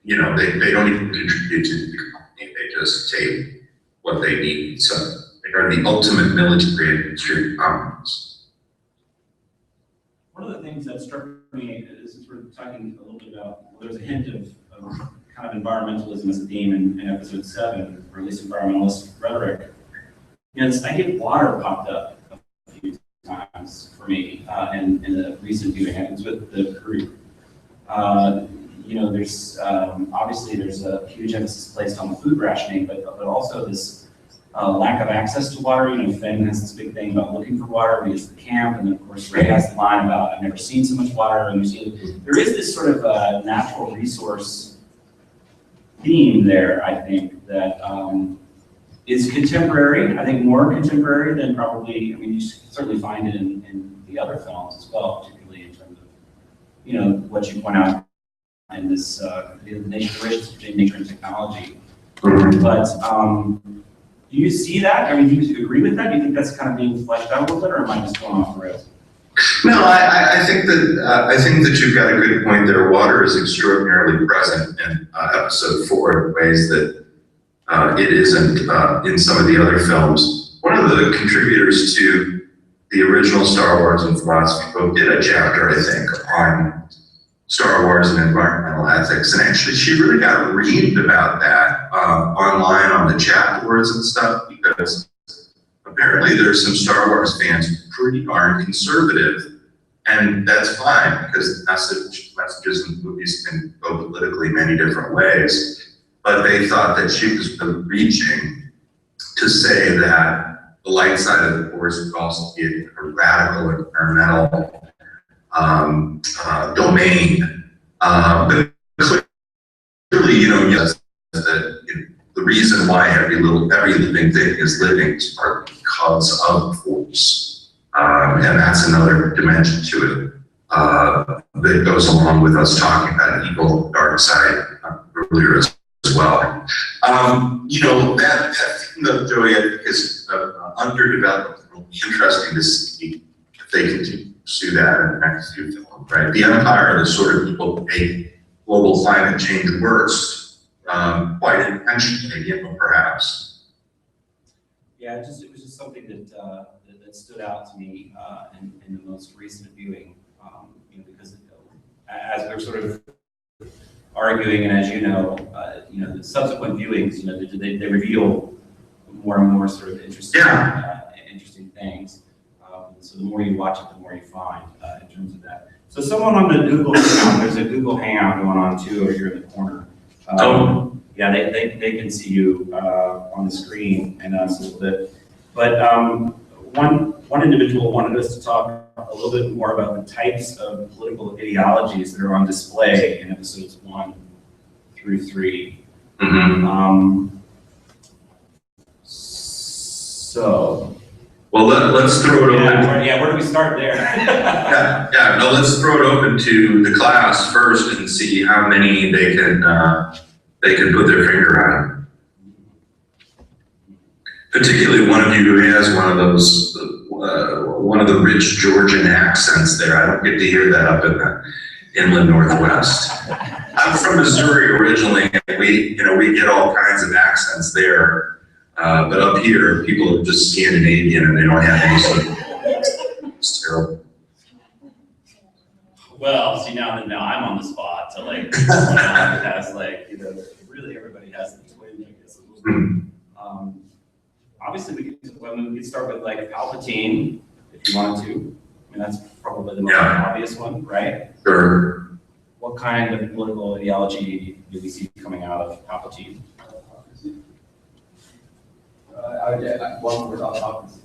they don't even contribute to the company, they just take what they need. So they are the ultimate military industry commoners.
One of the things that struck me is, since we're talking a little bit about, there's a hint of kind of environmentalism as a theme in episode 7, or at least environmentalist rhetoric. I get water popped up a few times for me in the recent viewing. It was with the crew. There's obviously there's a huge emphasis placed on the food rationing, but also this lack of access to water. Finn has this big thing about looking for water when he gets to the camp, and then of course Ray has the line about I've never seen so much water. And there is this sort of natural resource theme there, I think, that is contemporary. I think more contemporary than probably. You certainly find it in the other films as well, particularly in terms of what you point out in this the relationship between nature and technology. But do you see that? Do you agree with that? Do you think that's kind of being fleshed out a little bit, or am I just going off the rails?
No, I think that you've got a good point there. Water is extraordinarily present in episode 4 in ways that it isn't in some of the other films. One of the contributors to the original Star Wars and philosophy book did a chapter, I think, on Star Wars and environmental ethics, and actually she really got reamed about that online on the chat boards and stuff, because apparently there's some Star Wars fans who are pretty darn conservative, and that's fine, because messages and movies can go politically many different ways, but they thought that she was reaching to say that the light side of the Force would also be a radical environmental domain. But clearly, yes, that the reason why every living thing is living is partly because of the Force. And that's another dimension to it that goes along with us talking about evil, dark side earlier as well. That thing of Joey, I think, is underdeveloped. It'll be interesting to see if they continue to pursue that in the next few films, right? The Empire are the sort of people who make global climate change worse, quite intentionally, perhaps.
Yeah, it was just something that stood out to me in the most recent viewing, because as we're sort of arguing, and as the subsequent viewings, they reveal more and more sort of interesting things. So the more you watch it, the more you find in terms of that. So someone on the Google Hangout, there's a Google Hangout going on too over here in the corner. Yeah, they can see you on the screen and us a little bit. But one individual wanted us to talk a little bit more about the types of political ideologies that are on display in episodes 1 through 3.
Well, let's throw it open.
Yeah, where do we start there?
Yeah, no, let's throw it open to the class first and see how many they can put their finger on. Particularly one of you who has one of those, one of the rich Georgian accents there. I don't get to hear that up in the inland Northwest. I'm from Missouri originally, and we get all kinds of accents there. But up here, people are just Scandinavian and they don't have any sort of, it's terrible.
Well, see, now I'm on the spot to like, has like, really everybody has the twin, I guess. Obviously, we could start with like Palpatine, if you wanted to. I mean, that's probably the most obvious one, right?
Sure.
What kind of political ideology do we see coming out of Palpatine?
I would add one word, autocracy.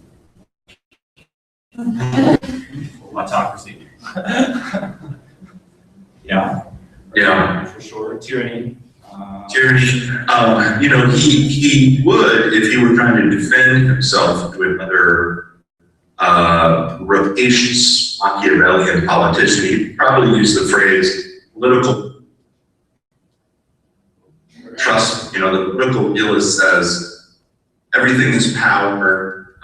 Autocracy. Yeah.
Yeah.
For sure. Tyranny.
Tyranny. He would, if he were trying to defend himself to another rapacious Machiavellian politician, he'd probably use the phrase political trust. The political realist says, everything is power.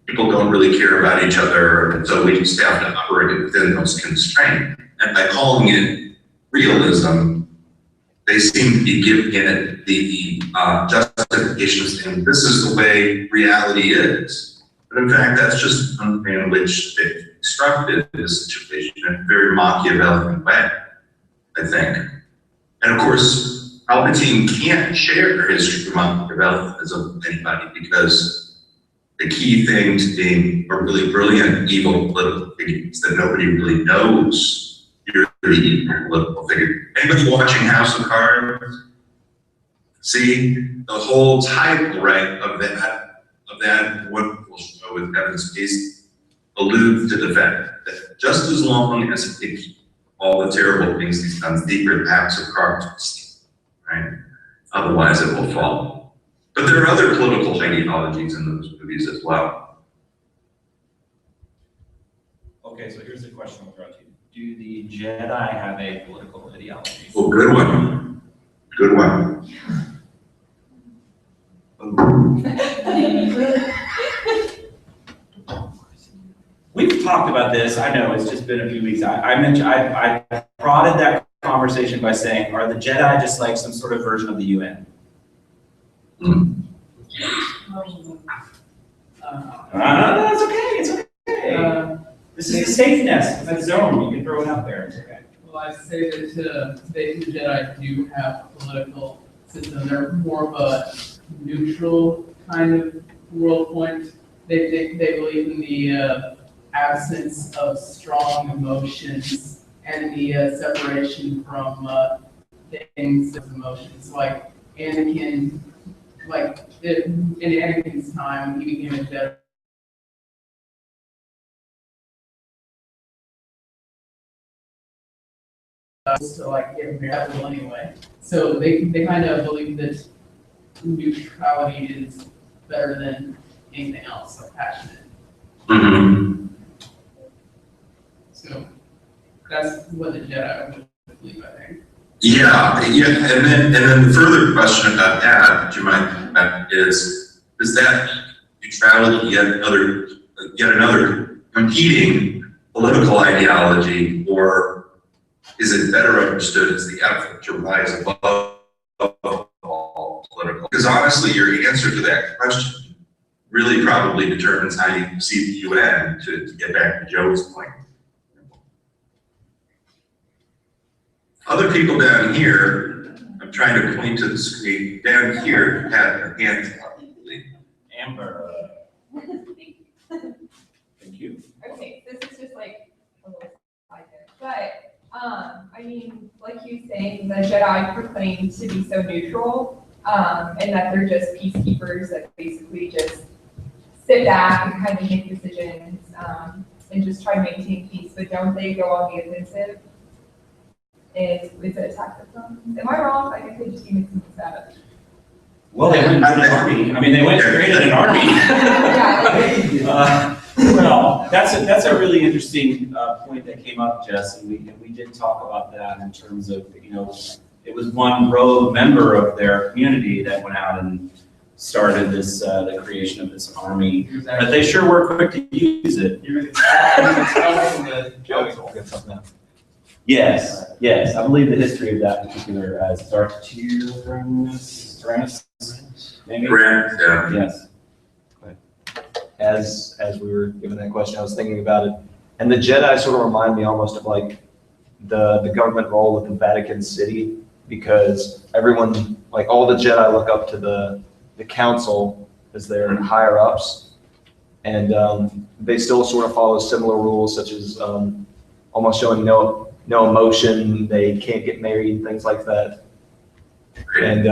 People don't really care about each other, and so we just have to operate within those constraints. And by calling it realism, they seem to be giving it the justification of saying this is the way reality is. But in fact, that's just the way in which they constructed this situation in a very Machiavellian way, I think. And of course, Palpatine can't share his Machiavellianism with anybody because the key thing to being a really brilliant evil political figure is that nobody really knows you're the evil political figure. Anybody watching House of Cards? See, the whole title, right, of that wonderful show with Kevin Spacey alludes to the fact that just as long as it keeps all the terrible things he's done, secret acts of cards, right? Otherwise it will fall. But there are other political ideologies in those movies as well.
Okay, so here's the question I'll throw to you. Do the Jedi have a political ideology?
Well, good one. Good one.
We've talked about this. I know it's just been a few weeks. I mentioned, I prodded that conversation by saying, are the Jedi just like some sort of version of the UN? That's okay. It's okay. This is a safe nest. It's a zone. You can throw it out there. It's okay.
Well, I'd say that the Jedi do have a political system. They're more of a neutral kind of world point. They believe in the absence of strong emotions and the separation from things of emotions. Like Anakin, in Anakin's time, he became a Jedi. To like get married anyway. So they kind of believe that neutrality is better than anything else, like passionate.
Mm-hmm.
So that's what the Jedi would believe, I think.
Yeah, and then the further question about that you might have is that neutrality yet another competing political ideology, or is it better understood as the effort to rise above all political? Because honestly, your answer to that question really probably determines how you see the UN, to get back to Joe's point. Other people down here, I'm trying to point to the screen, down here have their hands up.
Amber. Thank you.
Okay, this is just like a little side note, but I mean, like you saying, the Jedi proclaim to be so neutral, and that they're just peacekeepers that basically just sit back and kind of make decisions, and just try to maintain peace, but don't they go on the offensive? It's an attack the throne. Am I wrong? I could just be mixing this up.
Well, they went into an army. I mean, they went straight in an army. Well, that's a really interesting point that came up, Jess, and we did talk about that in terms of, it was one rogue member of their community that went out and started this, the creation of this army, but they sure were quick to use it. Yes, I believe the history of that particular Tyrannus, maybe?
Correct, yeah.
Yes.
As we were given that question, I was thinking about it. And the Jedi sort of remind me almost of like the government role with the Vatican City, because everyone, like all the Jedi look up to the council as their higher ups. And they still sort of follow similar rules, such as almost showing no emotion, they can't get married, things like that. And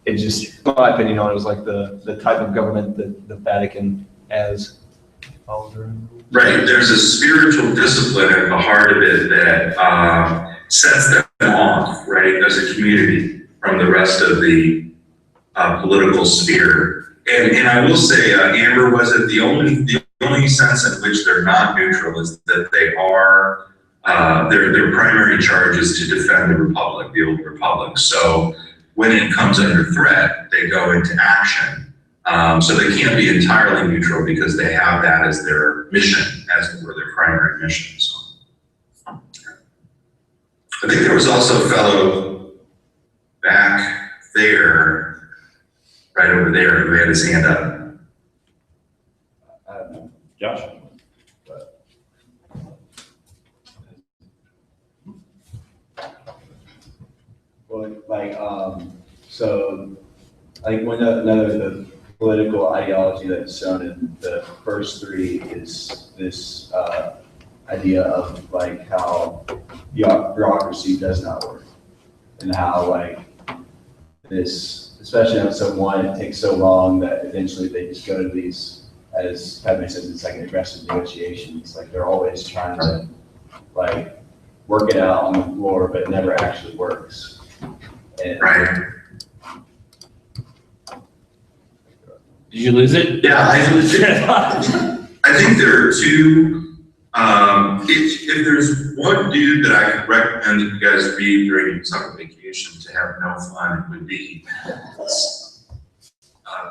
it just, in my opinion, it was like the type of government that the Vatican has.
Right, there's a spiritual discipline at the heart of it that sets them off, right, as a community from the rest of the political sphere. And I will say, Amber, was it the only sense in which they're not neutral is that they are, their primary charge is to defend the Republic, the old Republic. So when it comes under threat, they go into action. So they can't be entirely neutral because they have that as their mission, as it were their primary mission. So I think there was also a fellow back there, right over there, who had his hand up.
Josh?
Well, like, so I think the political ideology that's shown in the first three is this idea of like how bureaucracy does not work, and how like this, especially on episode 1, it takes so long that eventually they just go to these, as Padme says, it's like an aggressive negotiations. Like they're always trying to like work it out on the floor, but it never actually works. And,
Right.
Did you lose it?
Yeah, I think there are two. If there's one dude that I could recommend that you guys read during summer vacation to have no fun, it would be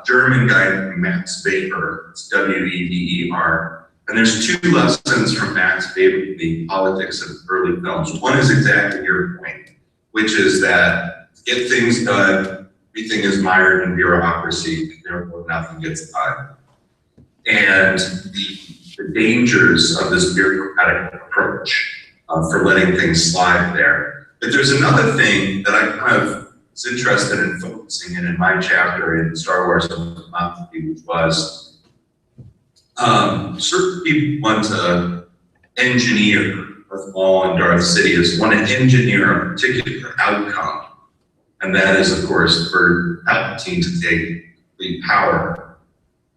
German guy named Max Weber. It's Weber. And there's 2 lessons from Max Weber, the politics of early films. One is exactly your point, which is that to get things done, everything is mired in bureaucracy, therefore nothing gets done. And the dangers of this bureaucratic approach for letting things slide there. But there's another thing that I kind of was interested in focusing in my chapter in Star Wars, which was certain people want to engineer Darth Maul and Darth Sidious, want to engineer a particular outcome. And that is, of course, for Palpatine to take the power.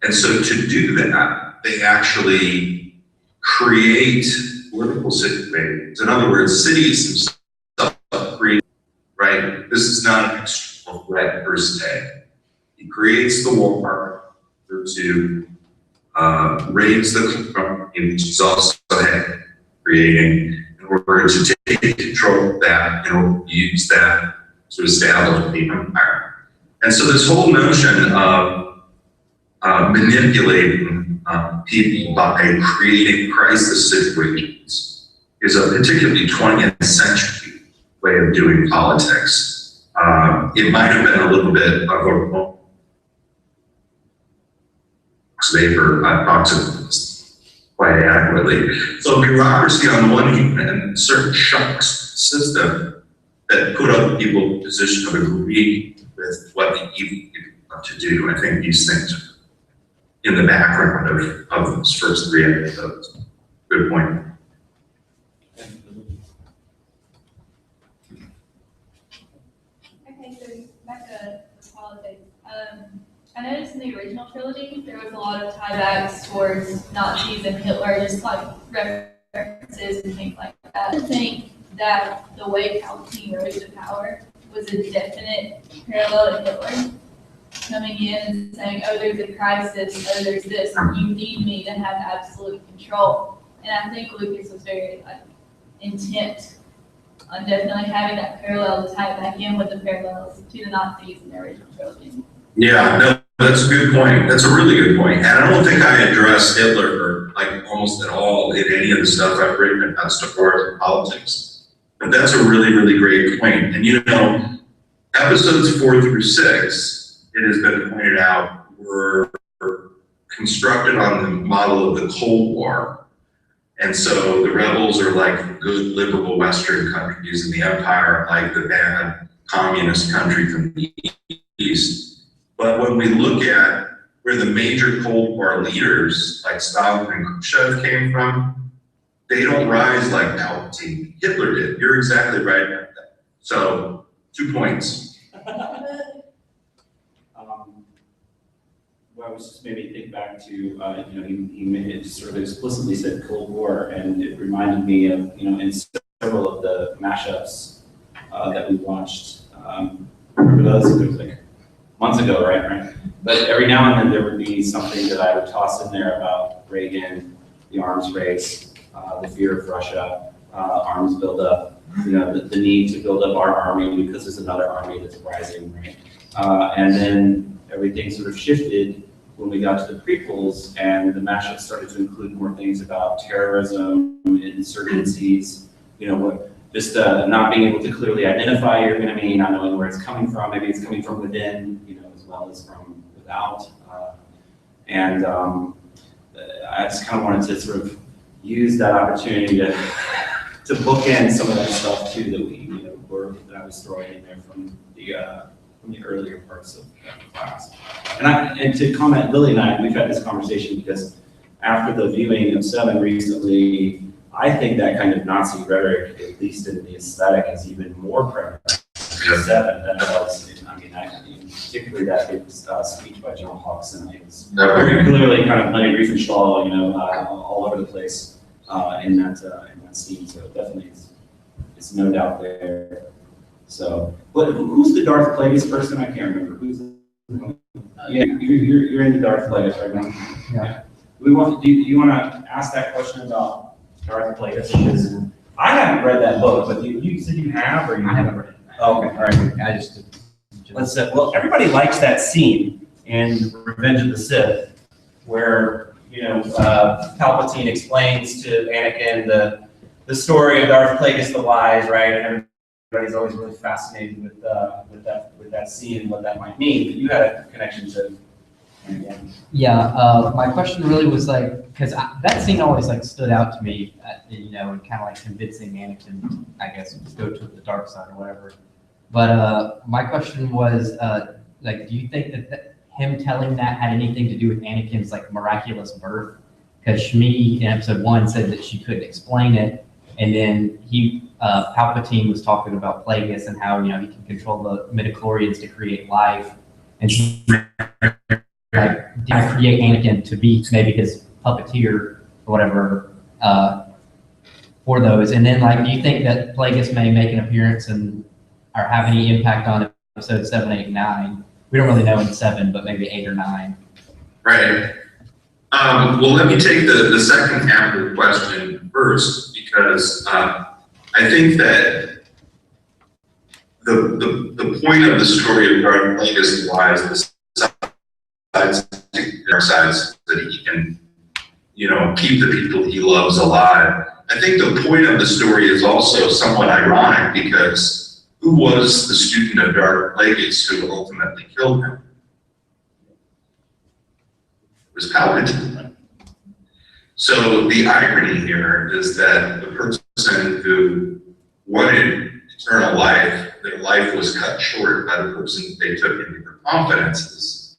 And so to do that, they actually create political situations. In other words, Sidious himself creates, right? This is not an external threat per se. He creates the war to raise the country, which is also creating in order to take control of that, in order to use that to establish the empire. And so this whole notion of manipulating people by creating crisis situations is a particularly 20th century way of doing politics. It might have been a little bit of a Weber talks about this quite accurately. So bureaucracy on the one hand, and certain shocks system that put other people in a position of agreeing with what the evil people want to do. I think these things are in the background of those first 3 episodes. Good point.
Okay, so back to politics. I noticed in the original trilogy, there was a lot of tiebacks towards Nazis and Hitler, just like references and things like that. I think that the way Palpatine rose to power was a definite parallel to Hitler coming in and saying, oh, there's a crisis, oh, there's this, you need me to have absolute control. And I think Lucas was very intent on definitely having that parallel to tie it back in with the parallels to the Nazis in the original trilogy.
Yeah, no, that's a good point. That's a really good point. And I don't think I addressed Hitler like almost at all in any of the stuff I've written about Star Wars and politics. But that's a really, really great point. And you know, episodes 4 through 6, it has been pointed out, were constructed on the model of the Cold War. And so the rebels are like the good liberal Western countries, and the Empire like the bad communist country from the East. But when we look at where the major Cold War leaders like Stalin and Khrushchev came from, they don't rise like Palpatine. Hitler did. You're exactly right about that. So 2 points.
Well, I was just made me think back to, you know, he made it sort of explicitly said Cold War, and it reminded me of, you know, in several of the mashups that we watched. Remember those? It was like months ago, right? But every now and then there would be something that I would toss in there about Reagan, the arms race, the fear of Russia, arms buildup, you know, the need to build up our army because there's another army that's rising, right? And then everything sort of shifted when we got to the prequels, and the mashup started to include more things about terrorism, insurgencies, you know, just not being able to clearly identify your enemy, not knowing where it's coming from. Maybe it's coming from within, you know, as well as from without. I just kind of wanted to sort of use that opportunity to bookend some of that stuff too that we, you know, that I was throwing in there from the earlier parts of the class. And to comment, Lily and I, we've had this conversation because after the viewing of 7 recently, I think that kind of Nazi rhetoric, at least in the aesthetic, is even more prevalent in 7 than it was in, I mean, particularly that big speech by John Hawkson. It was very clearly kind of Lenny Riefenstahl, you know, all over the place in that scene. So definitely it's no doubt there. So, but who's the Darth Plagueis person? I can't remember. Who's yeah, you're into Darth Plagueis right now. Yeah. Do you want to ask that question about Darth Plagueis? Because I haven't read that book, but you said you have, or you haven't read it? Oh, okay, all right. I just let's say, well, everybody likes that scene in Revenge of the Sith, where you know Palpatine explains to Anakin the story of Darth Plagueis the Wise, right? And everybody's always really fascinated with that scene and what that might mean. But you had a connection to.
Yeah, my question really was like, because that scene always like stood out to me, you know, and kind of like convincing Anakin, I guess, to go to the dark side or whatever. But my question was, like, do you think that him telling that had anything to do with Anakin's like miraculous birth? Because Shmi in episode 1 said that she couldn't explain it, and then Palpatine was talking about Plagueis and how, you know, he can control the midichlorians to create life, and she like create Anakin to be maybe his puppeteer or whatever for those. And then like, do you think that Plagueis may make an appearance and or have any impact on episode 7, 8, 9? We don't really know in 7, but maybe 8 or 9.
Right. Well, let me take the second half of the question first, because I think that the point of the story of Darth Plagueis lies the dark sides that he can, you know, keep the people he loves alive. I think the point of the story is also somewhat ironic, because who was the student of Darth Plagueis who ultimately killed him? It was Palpatine. So the irony here is that the person who wanted eternal life, their life was cut short by the person they took into their confidences.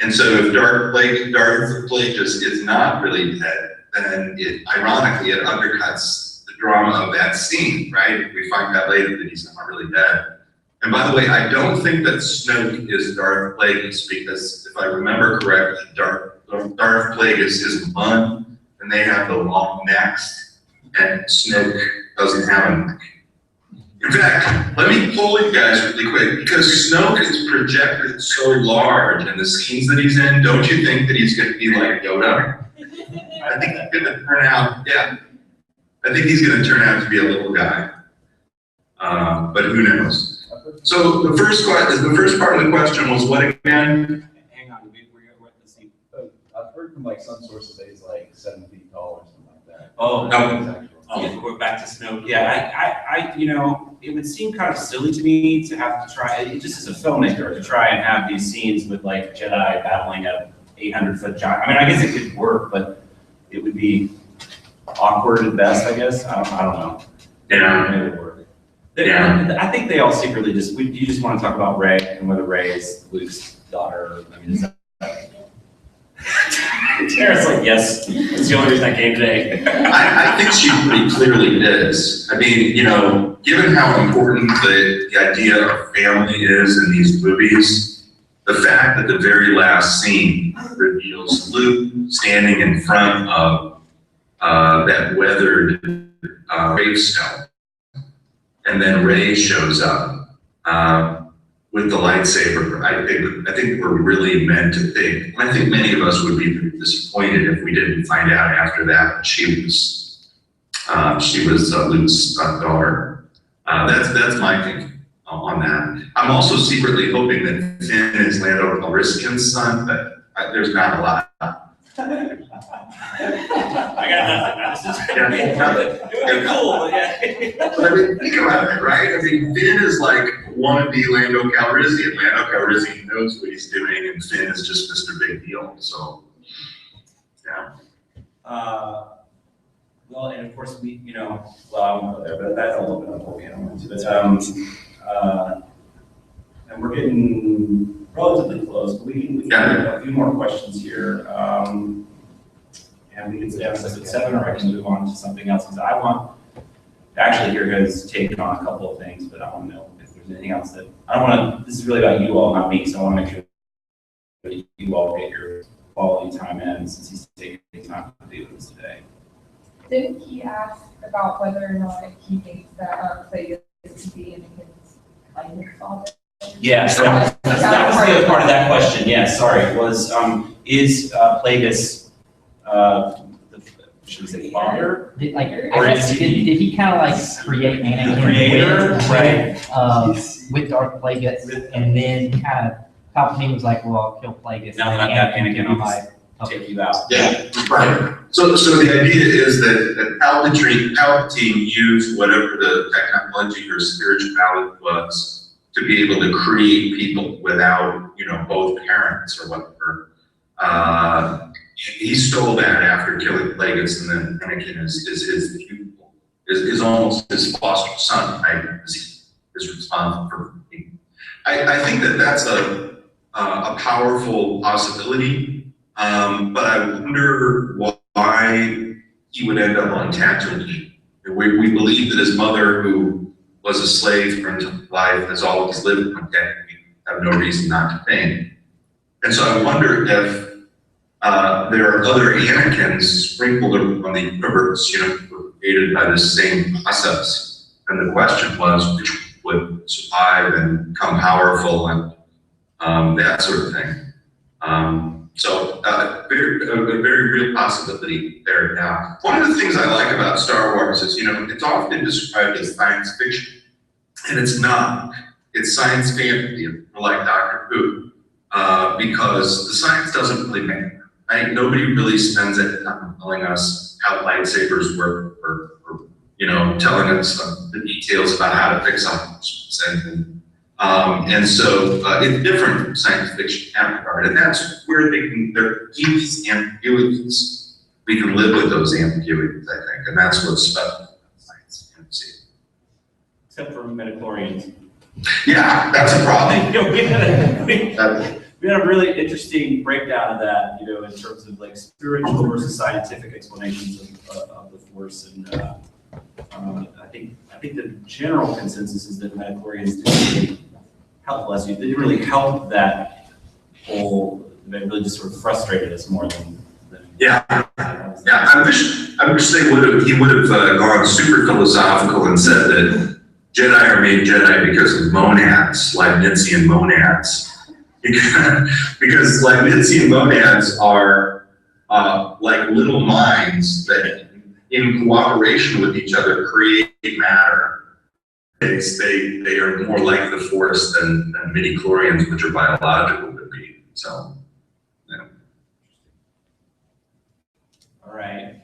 And so if Darth Plagueis is not really dead, then ironically it undercuts the drama of that scene, right? We find out later that he's not really dead. And by the way, I don't think that Snoke is Darth Plagueis, because if I remember correctly, Darth Plagueis is Mun, and they have the long necks, and Snoke doesn't have a neck. In fact, let me poll you guys really quick, because Snoke is projected so large in the scenes that he's in, don't you think that he's gonna be like Yoda? I think he's gonna turn out, yeah. I think he's gonna turn out to be a little guy. But who knows? So the first part of the question was what again?
Hang on, we're at the same.
I've heard from like some sources that he's like 7 feet tall or something like that.
Oh,
no.
Oh, we're back to Snoke. Yeah, I, you know, it would seem kind of silly to me to have to try, just as a filmmaker, to try and have these scenes with like Jedi battling a 800-foot giant. I mean, I guess it could work, but it would be awkward at best, I guess. I don't know.
Yeah.
Maybe it would work. I think they all secretly you just want to talk about Rey and whether Rey is Luke's daughter. I mean, is that Tara's like, yes, that's the only reason I came today.
I think she pretty clearly is. I mean, you know, given how important the idea of family is in these movies, the fact that the very last scene reveals Luke standing in front of that weathered gravestone, and then Rey shows up with the lightsaber, I think we're really meant to think, and I think many of us would be disappointed if we didn't find out after that she was Luke's daughter. That's my thinking on that. I'm also secretly hoping that Finn is Lando Calrissian's son, but there's not a lot.
I got nothing. It would be cool, but yeah.
But I mean, think about it, right? I mean, Finn is like wannabe Lando Calrissian. Lando Calrissian knows what he's doing, and Finn is just Mr. Big Deal. So, yeah.
Well, and of course we, you know, well, I won't go there, but that's a little bit of what we don't want to. But and we're getting relatively close, but we can have a few more questions here. And we can stay on 6 and 7, or I can move on to something else, because I want, actually here has taken on a couple of things, but I want to know if there's anything else that, I don't want to, this is really about you all, not me, so I want to make sure that you all get your quality time in, since he's taking time to do this today.
Didn't he ask about whether or not he thinks that Plagueis could be Anakin's kind of father?
Yeah, so that was the other part of that question. Yeah, sorry, was is Plagueis should we say father?
Did he kind of like create Anakin with Darth Plagueis, and then kind of Palpatine was like, well, I'll kill Plagueis.
Now that I've got Anakin, I'll take you out.
Yeah, right. So the idea is that Palpatine used whatever the technology or spirituality was to be able to create people without, you know, both parents or whatever. He stole that after killing Plagueis, and then Anakin is his pupil, is almost his foster son, right? Because he is responsible for him. I think that that's a powerful possibility, but I wonder why he would end up on Tatooine. We believe that his mother, who was a slave for his life, has always lived on Tatooine. Have no reason not to think. And so I wonder if there are other Anakins sprinkled around the universe, you know, created by the same process. And the question was, which would survive and become powerful and that sort of thing. So a very real possibility there now. One of the things I like about Star Wars is, you know, it's often described as science fiction, and it's not. It's science fantasy, like Dr. Who, because the science doesn't really matter. Right? Nobody really spends it time telling us how lightsabers work, or you know, telling us the details about how to fix something. And so it's different from science fiction in that regard, and that's where there keep these ambiguities. We can live with those ambiguities, I think, and that's what's special about science fantasy.
Except for midichlorians.
Yeah, that's a problem.
We had a really interesting breakdown of that, you know, in terms of like spiritual versus scientific explanations of the Force, and I think the general consensus is that midichlorians didn't really help us. They didn't really help that whole. They really just sort of frustrated us more than.
Yeah. I wish he would have gone super philosophical and said that Jedi are made Jedi because of monads, Leibnizian monads. Because Leibnizian monads are like little minds that in cooperation with each other create matter. They are more like the Force than midi-chlorians, which are biological would be. So, yeah.
All right.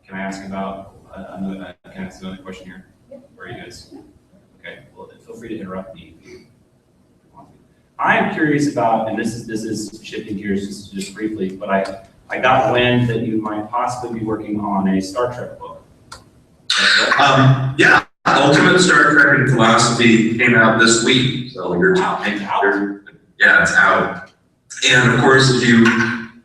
Can I ask about another? Can I ask another question here? Where are you guys? Okay. Well, feel free to interrupt me if you want to. I'm curious about, and this is shifting gears just briefly, but I got wind that you might possibly be working on a Star Trek book.
Yeah. Ultimate Star Trek and Philosophy came out this week, so you're yeah, it's out. And of course, as you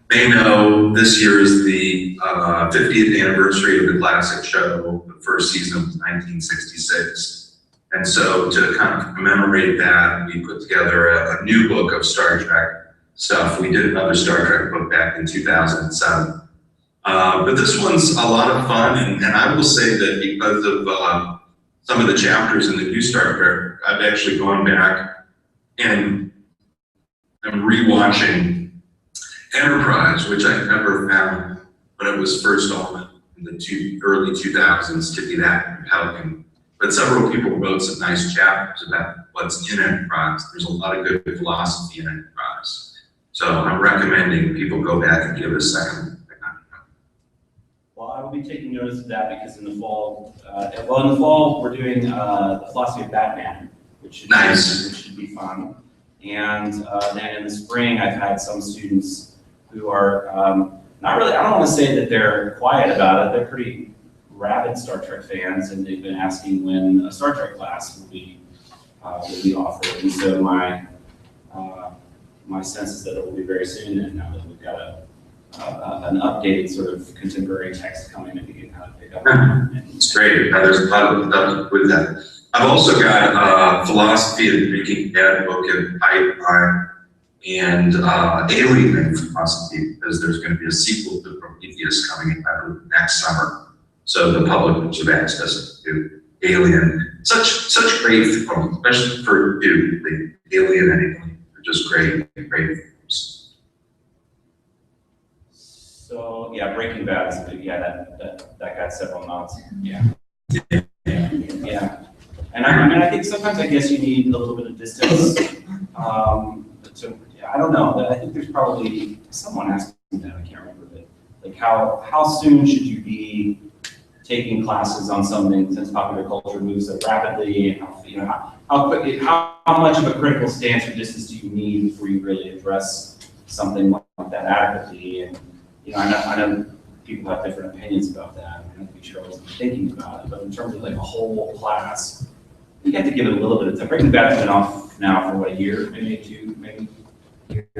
may know, this year is the 50th anniversary of the classic show. The first season was 1966, and so to kind of commemorate that, we put together a new book of Star Trek stuff. We did another Star Trek book back in 2007. But this one's a lot of fun, and I will say that because of some of the chapters in the new Star Trek, I've actually gone back and I'm rewatching Enterprise, which I never found when it was first on in the early 2000s to be that compelling. But several people wrote some nice chapters about what's in Enterprise. There's a lot of good philosophy in Enterprise. So I'm recommending people go back and give it a second.
Well, I will be taking notice of that because in the fall, we're doing the philosophy of Batman, which should be fun. And then in the spring, I've had some students who are not really, I don't want to say that they're quiet about it. They're pretty rabid Star Trek fans, and they've been asking when a Star Trek class will be offered. And so my sense is that it will be very soon. And now that we've got an updated sort of contemporary text coming that we can kind of pick up on.
It's great. There's a lot of stuff with that. I've also got Philosophy of Breaking Bad book in pipeline and Alien in Philosophy, because there's going to be a sequel to Prometheus coming out next summer. So the public should have access to Alien. Such great films, especially for the Alien anyway. They're just great films.
So yeah, Breaking Bad is a big, that got several nods. Yeah. And I think sometimes I guess you need a little bit of distance. I don't know. I think there's probably someone asked me that, I can't remember, but like how soon should you be taking classes on something since popular culture moves so rapidly, and how quickly, how much of a critical stance or distance do you need before you really address something like that adequately? And I know people have different opinions about that. I think we should always be thinking about it. But in terms of like a whole class, you have to give it a little bit of time. Breaking Bad's been off now for what, a year, maybe two, maybe.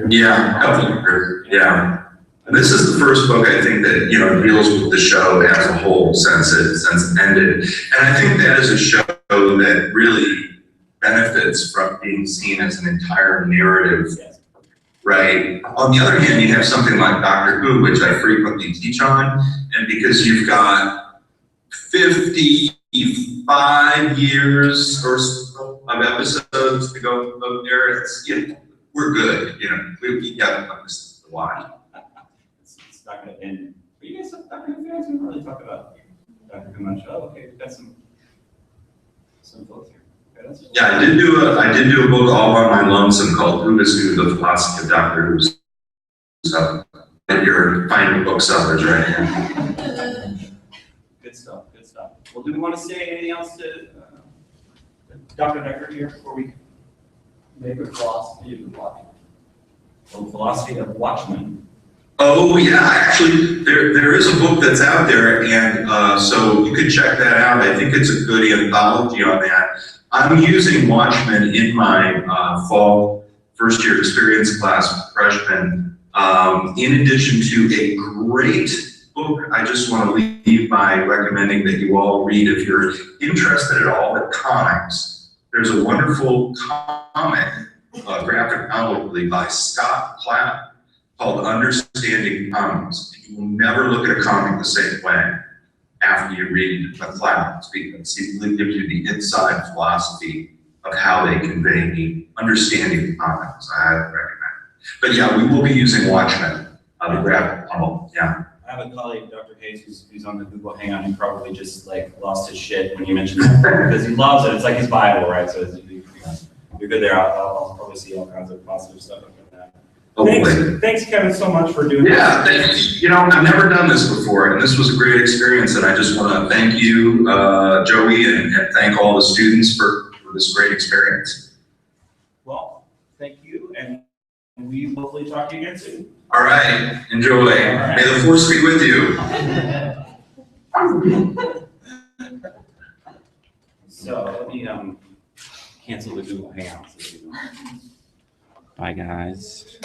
Yeah, a couple of years. Yeah. And this is the first book I think that deals with the show as a whole since it ended. And I think that is a show that really benefits from being seen as an entire narrative.
Yes.
Right. On the other hand, you have something like Doctor Who, which I frequently teach on, and because you've got 55 years or so of episodes to go up there, we're good. We got this to watch.
It's not going to end. Are you guys Doctor Who fans? We don't really talk about Doctor Who much. Oh, okay, we've got some folks here.
Yeah, I did do a book all by my lonesome called Who is Who, the Philosophy of Doctor Who. So you're finding booksellers right here.
Good stuff. Well, do we want to say anything else to Dr. Decker here before we
Maybe Philosophy of Watchmen.
Philosophy of Watchmen.
Oh yeah, actually there is a book that's out there, and so you could check that out. I think it's a good anthology on that. I'm using Watchmen in my fall first year experience class with freshmen. In addition to a great book, I just want to leave by recommending that you all read, if you're interested at all in comics, there's a wonderful comic, graphic novel by Scott Platt called Understanding Comics. You will never look at a comic the same way. after you read the clouds, because it really gives you the inside philosophy of how they convey the understanding of comics. I highly recommend it. But yeah, we will be using Watchmen, the graphic novel, yeah.
I have a colleague, Dr. Hayes, who's on the Google Hangout, who probably just like lost his shit when you mentioned that, because he loves it. It's like his Bible, right? So you're good there. I'll probably see all kinds of positive stuff from that. Thanks, Kevin, so much for doing this.
Yeah, you know, I've never done this before, and this was a great experience, and I just want to thank you, Joey, and thank all the students for this great experience.
Well, thank you, and we will hopefully talk to you again soon.
All right, enjoy.
Right.
May the force be with you.
So let me cancel the Google Hangouts. Bye, guys.